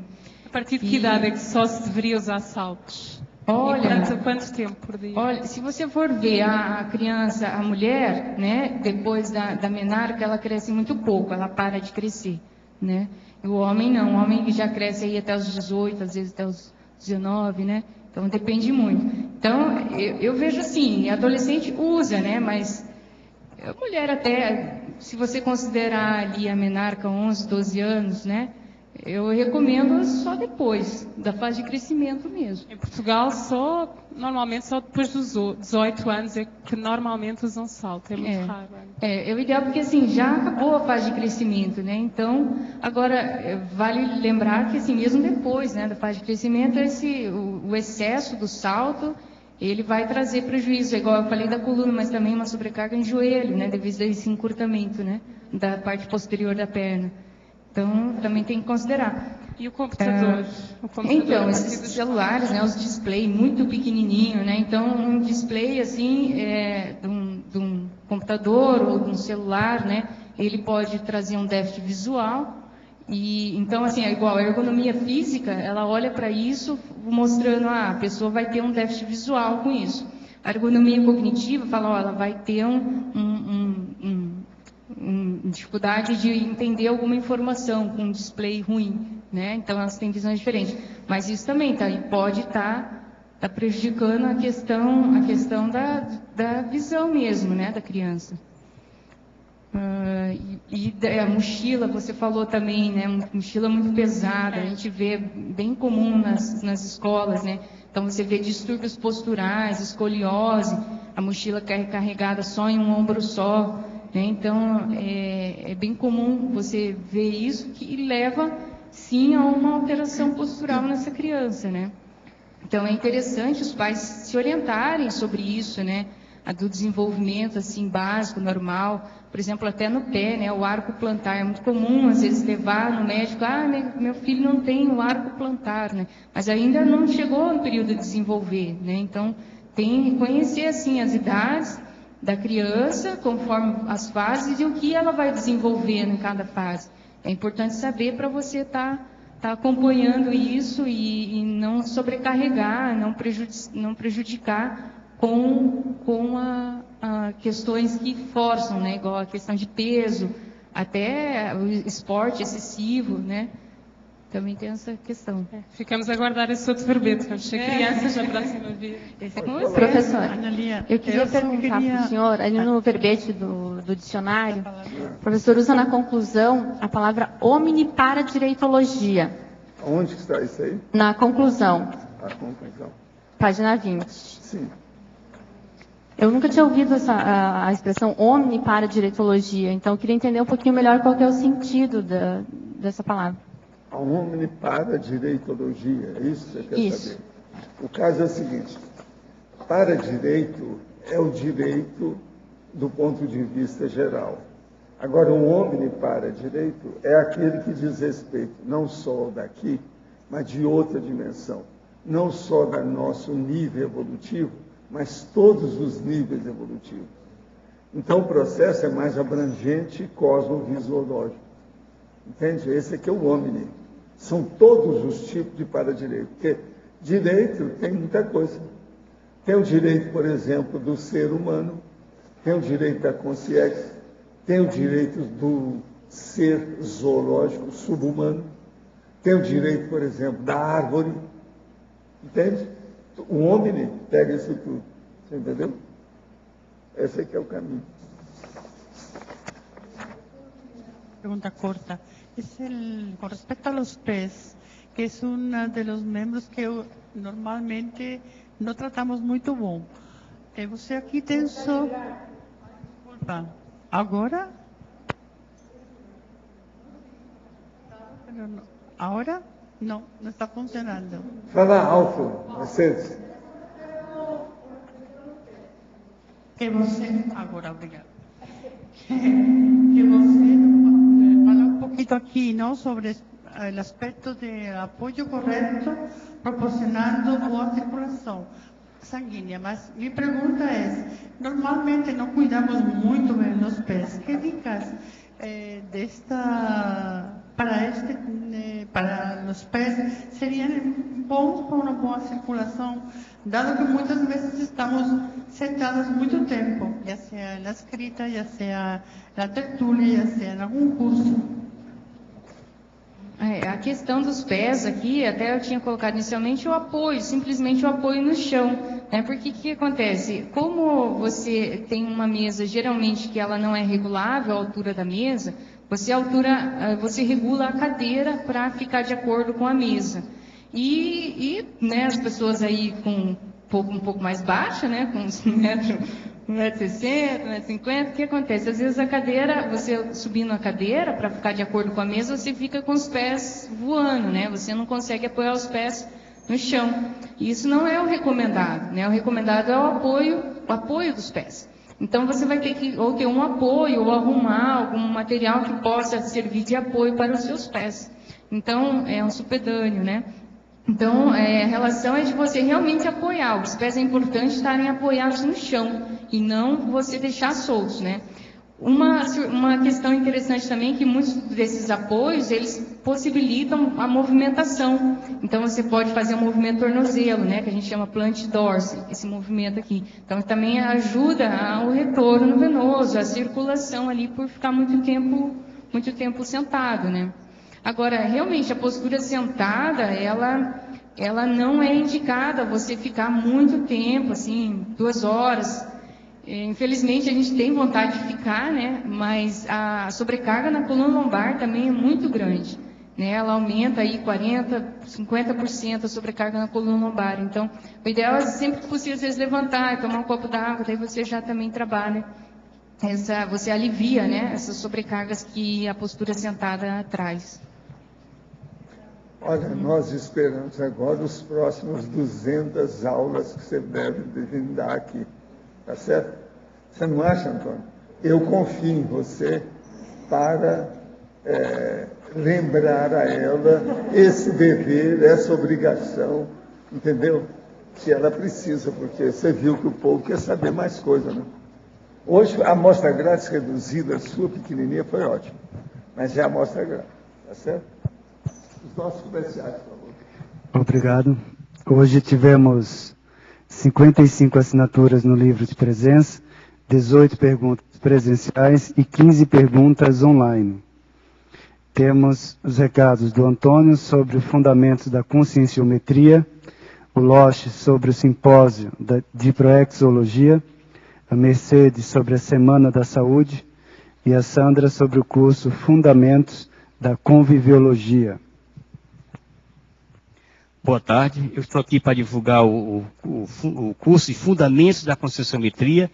A partir de que idade é que só se deveria usar saltos? Olha, E quanto tempo por dia? Olha, se você for ver a criança, a mulher, né, depois da menarca, ela cresce muito pouco, ela para de crescer, né? E o homem não, o homem já cresce aí até os 18, às vezes até os 19, né? Então depende muito. Então, eu vejo assim, adolescente usa, né, mas a mulher até, se você considerar ali a menarca 11, 12 anos, né, eu recomendo só depois da fase de crescimento mesmo. Em Portugal, normalmente só depois dos 18 anos é que normalmente usam salto, é muito raro. É o ideal porque assim, já acabou a fase de crescimento, né? Então, agora, vale lembrar que assim, mesmo depois, né, da fase de crescimento, o excesso do salto, ele vai trazer prejuízo, igual eu falei da coluna, mas também uma sobrecarga em joelho, né, devido a esse encurtamento, né, da parte posterior da perna. Então, também tem que considerar. E o computador? Então, esses celulares, né, os display muito pequenininho, né, então um display assim, de um computador ou de um celular, né, ele pode trazer um déficit visual. E então, assim, é igual a ergonomia física, ela olha para isso mostrando, a pessoa vai ter um déficit visual com isso. A ergonomia cognitiva fala, ela vai ter dificuldade de entender alguma informação com um display ruim, né? Então elas têm visões diferentes. Mas isso também pode estar prejudicando a questão da visão mesmo, né, da criança. E a mochila, você falou também, né? Mochila muito pesada, a gente vê bem comum nas escolas, né? Então você vê distúrbios posturais, escoliose, a mochila carregada só em um ombro só, né? Então é bem comum você ver isso, que leva sim a uma alteração postural nessa criança, né? Então é interessante os pais se orientarem sobre isso, né? Do desenvolvimento assim básico, normal, por exemplo, até no pé, né? O arco plantar é muito comum, às vezes levar no médico, meu filho não tem o arco plantar, né? Mas ainda não chegou no período de desenvolver, né? Então tem que conhecer assim as idades da criança, conforme as fases e o que ela vai desenvolvendo em cada fase. É importante saber para você estar acompanhando isso e não sobrecarregar, não prejudicar com questões que forçam, né? Igual a questão de peso, até o esporte excessivo, né? Também tem essa questão. Ficamos a aguardar esse outro verbete, vamos ser crianças na próxima vez. Professora, eu queria perguntar para o senhor, ali no verbete do dicionário, o professor usa na conclusão a palavra omniparadireitologia. Onde está isso aí? Na conclusão. A conclusão. Página 20. Sim. Eu nunca tinha ouvido a expressão omniparadireitologia, então eu queria entender um pouquinho melhor qual que é o sentido dessa palavra. A omniparadireitologia, é isso que você quer saber? O caso é o seguinte, para-direito é o direito do ponto de vista geral. Agora, o omniparadireito é aquele que diz respeito não só daqui, mas de outra dimensão. Não só do nosso nível evolutivo, mas todos os níveis evolutivos. Então, o processo é mais abrangente e cosmovisiológico. Entende? Esse aqui é o omni. São todos os tipos de para-direito. Porque direito tem muita coisa. Tem o direito, por exemplo, do ser humano, tem o direito da consciência, tem o direito do ser zoológico subhumano, tem o direito, por exemplo, da árvore. Entende? O omni pega isso tudo. Você entendeu? Esse aqui é o caminho. Pregunta corta. Con respecto a los pés, que es uno de los miembros que normalmente no tratamos muito bom. Você aqui tem só... Desculpa. Agora? Ahora no está funcionando. Fala alto, Mercedes. Que você, agora, obrigada. Que você fala un poquito aquí, ¿no? Sobre el aspecto de apoyo correcto, proporcionando boa circulação sanguínea. Mas mi pregunta es, normalmente no cuidamos muito bem los pés. ¿Qué dicas para los pés serían bons para uma boa circulação, dado que muitas vezes estamos sentados muito tempo, ya sea na escrita, ya sea na tertulia, ya sea em algum curso? A questão dos pés aqui, até eu tinha colocado inicialmente o apoio, simplesmente o apoio no chão, né? Porque o que acontece? Como você tem uma mesa, geralmente, que ela não é regulável, a altura da mesa, você regula a cadeira para ficar de acordo com a mesa. E né, as pessoas aí um pouco mais baixa, né, com uns 1,60 m, 1,50 m, o que acontece? Às vezes a cadeira, você subindo a cadeira para ficar de acordo com a mesa, você fica com os pés voando, né? Você não consegue apoiar os pés no chão. E isso não é o recomendado, né? O recomendado é o apoio dos pés. Então você vai ter que ou ter um apoio ou arrumar algum material que possa servir de apoio para os seus pés. Então é um supedâneo, né? Então, a relação é de você realmente apoiar. Os pés é importante estarem apoiados no chão e não você deixar soltos, né? Uma questão interessante também é que muitos desses apoios, eles possibilitam a movimentação. Então, você pode fazer um movimento tornozelo, né? Que a gente chama plant dorsi, esse movimento aqui. Então, também ajuda ao retorno venoso, a circulação ali por ficar muito tempo sentado, né? Agora, realmente, a postura sentada, ela não é indicada você ficar muito tempo, assim, 2 horas. Infelizmente, a gente tem vontade de ficar, né? Mas a sobrecarga na coluna lombar também é muito grande, né? Ela aumenta aí 40%, 50% a sobrecarga na coluna lombar. Então, o ideal é sempre que possível, às vezes, levantar e tomar um copo d'água, daí você já também trabalha. Você alivia, né? Essas sobrecargas que a postura sentada traz. Olha, nós esperamos agora os próximos 200 aulas que você deve dar aqui. Tá certo? Você não acha, Antônio? Eu confio em você para lembrar a ela esse dever, essa obrigação, entendeu? Que ela precisa, porque você viu que o povo quer saber mais coisa, né? Hoje, a amostra grátis reduzida, sua pequenininha, foi ótima. Mas já a amostra grátis, tá certo? Os nossos comerciais, por favor. Obrigado. Hoje tivemos 55 assinaturas no livro de presença, 18 perguntas presenciais e 15 perguntas online. Temos os recados do Antônio sobre os fundamentos da conscienciometria, o Loche sobre o simpósio de proexologia, a Mercedes sobre a Semana da Saúde e a Sandra sobre o curso Fundamentos da Conviviologia. Boa tarde, eu estou aqui para divulgar o curso de Fundamentos da Conscienciometria.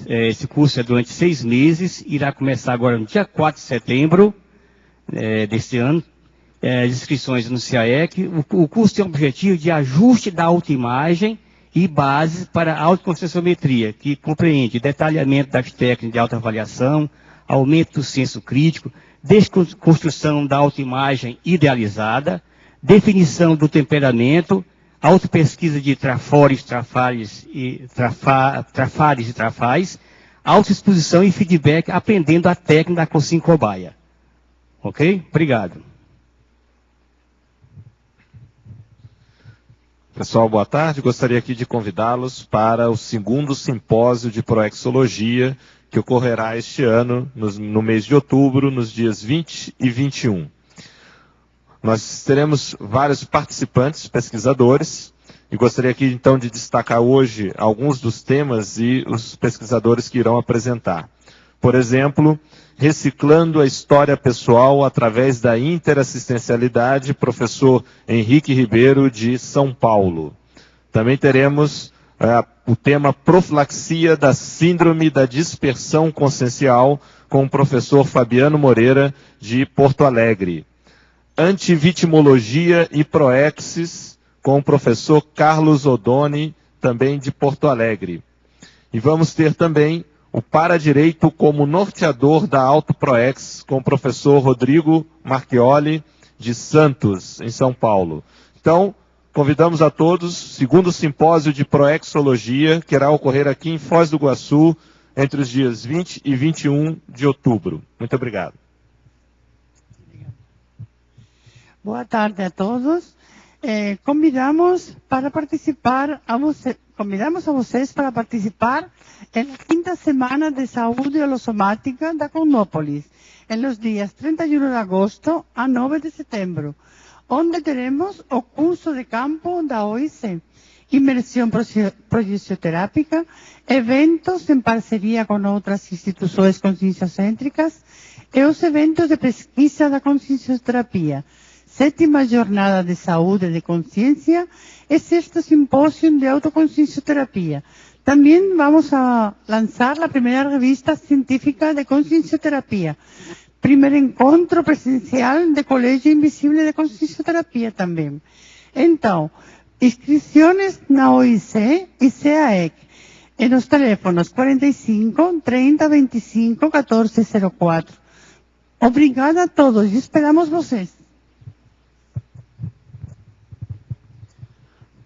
Esse curso é durante 6 meses, irá começar agora no dia 4 de setembro deste ano. As inscrições no CIAEC. O curso tem o objetivo de ajuste da autoimagem e bases para a autoconscienciometria, que compreende detalhamento das técnicas de autoavaliação, aumento do senso crítico, desconstrução da autoimagem idealizada, definição do temperamento, autopesquisa de trafores, trafares e trafais, autoexposição e feedback, aprendendo a técnica da Kosin Cobaia. Ok? Obrigado. Pessoal, boa tarde. Gostaria aqui de convidá-los para o 2º simpósio de proexologia, que ocorrerá este ano, no mês de outubro, nos dias 20 e 21. Nós teremos vários participantes, pesquisadores, e gostaria aqui então de destacar hoje alguns dos temas e os pesquisadores que irão apresentar. Por exemplo, reciclando a história pessoal através da interassistencialidade, professor Henrique Ribeiro, de São Paulo. Também teremos o tema profilaxia da síndrome da dispersão consciencial, com o professor Fabiano Moreira, de Porto Alegre. Antivitimologia e Proexis, com o professor Carlos Odoni, também de Porto Alegre. E vamos ter também o Paradireito como norteador da Auto Proex, com o professor Rodrigo Marchioli, de Santos, em São Paulo. Então, convidamos a todos, segundo simpósio de Proexologia, que irá ocorrer aqui em Foz do Iguaçu, entre os dias 20 e 21 de outubro. Muito obrigado. Boa tarde a todos. Convidamos a vocês para participar en la quinta semana de saúde holosomática da Conópolis, en los días 31 de agosto a 9 de setembro, onde teremos o curso de campo da OIC, imersão progesioterápica, eventos em parceria com outras instituições conscienciocêntricas e os eventos de pesquisa da consciencioterapia, 7ª Jornada de Saúde de Consciência e 6º Simpósio de Autoconsciencioterapia. También vamos a lanzar la primera revista científica de consciencioterapia. Primer encontro presencial de Colegio Invisible de Consciencioterapia también. Então, inscrições na OIC e CAEC. En los teléfonos 45 30 25 14 04. Obrigada a todos e esperamos vocês.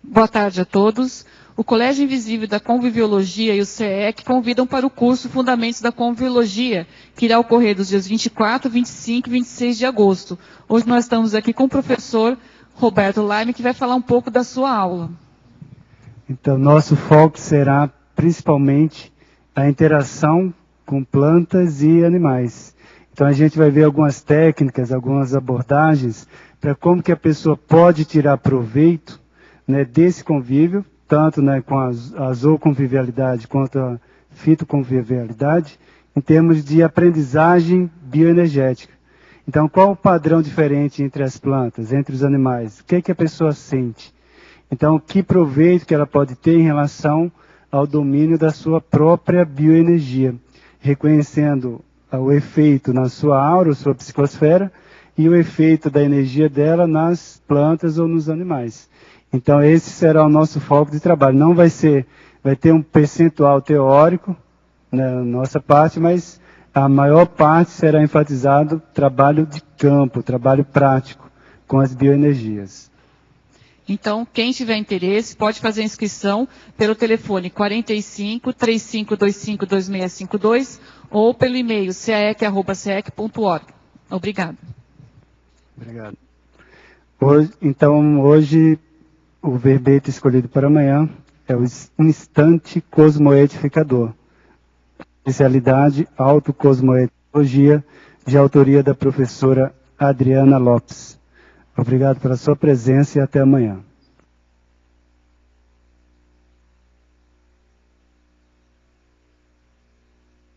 Boa tarde a todos. O Colégio Invisível da Conviviologia e o CEEC convidam para o curso Fundamentos da Conviviologia, que irá ocorrer dos dias 24, 25 e 26 de agosto. Hoje nós estamos aqui com o professor Roberto Laime, que vai falar um pouco da sua aula. Então, nosso foco será principalmente a interação com plantas e animais. Então, a gente vai ver algumas técnicas, algumas abordagens para como que a pessoa pode tirar proveito, né, desse convívio, tanto, né, com a zooconvivialidade quanto a fitoconvivialidade, em termos de aprendizagem bioenergética. Então, qual o padrão diferente entre as plantas, entre os animais? O que é que a pessoa sente? Então, que proveito que ela pode ter em relação ao domínio da sua própria bioenergia, reconhecendo o efeito na sua aura, sua psicosfera, e o efeito da energia dela nas plantas ou nos animais. Então, esse será o nosso foco de trabalho. Não vai ter um percentual teórico, né, na nossa parte, mas a maior parte será enfatizado trabalho de campo, trabalho prático com as bioenergias. Então, quem tiver interesse pode fazer a inscrição pelo telefone 45 3525 2652 ou pelo e-mail caec@caec.org. Obrigada. Obrigado. Hoje o verbete escolhido para amanhã é o instante cosmoedificador. Especialidade autocosmoetologia, de autoria da professora Adriana Lopes. Obrigado pela sua presença e até amanhã.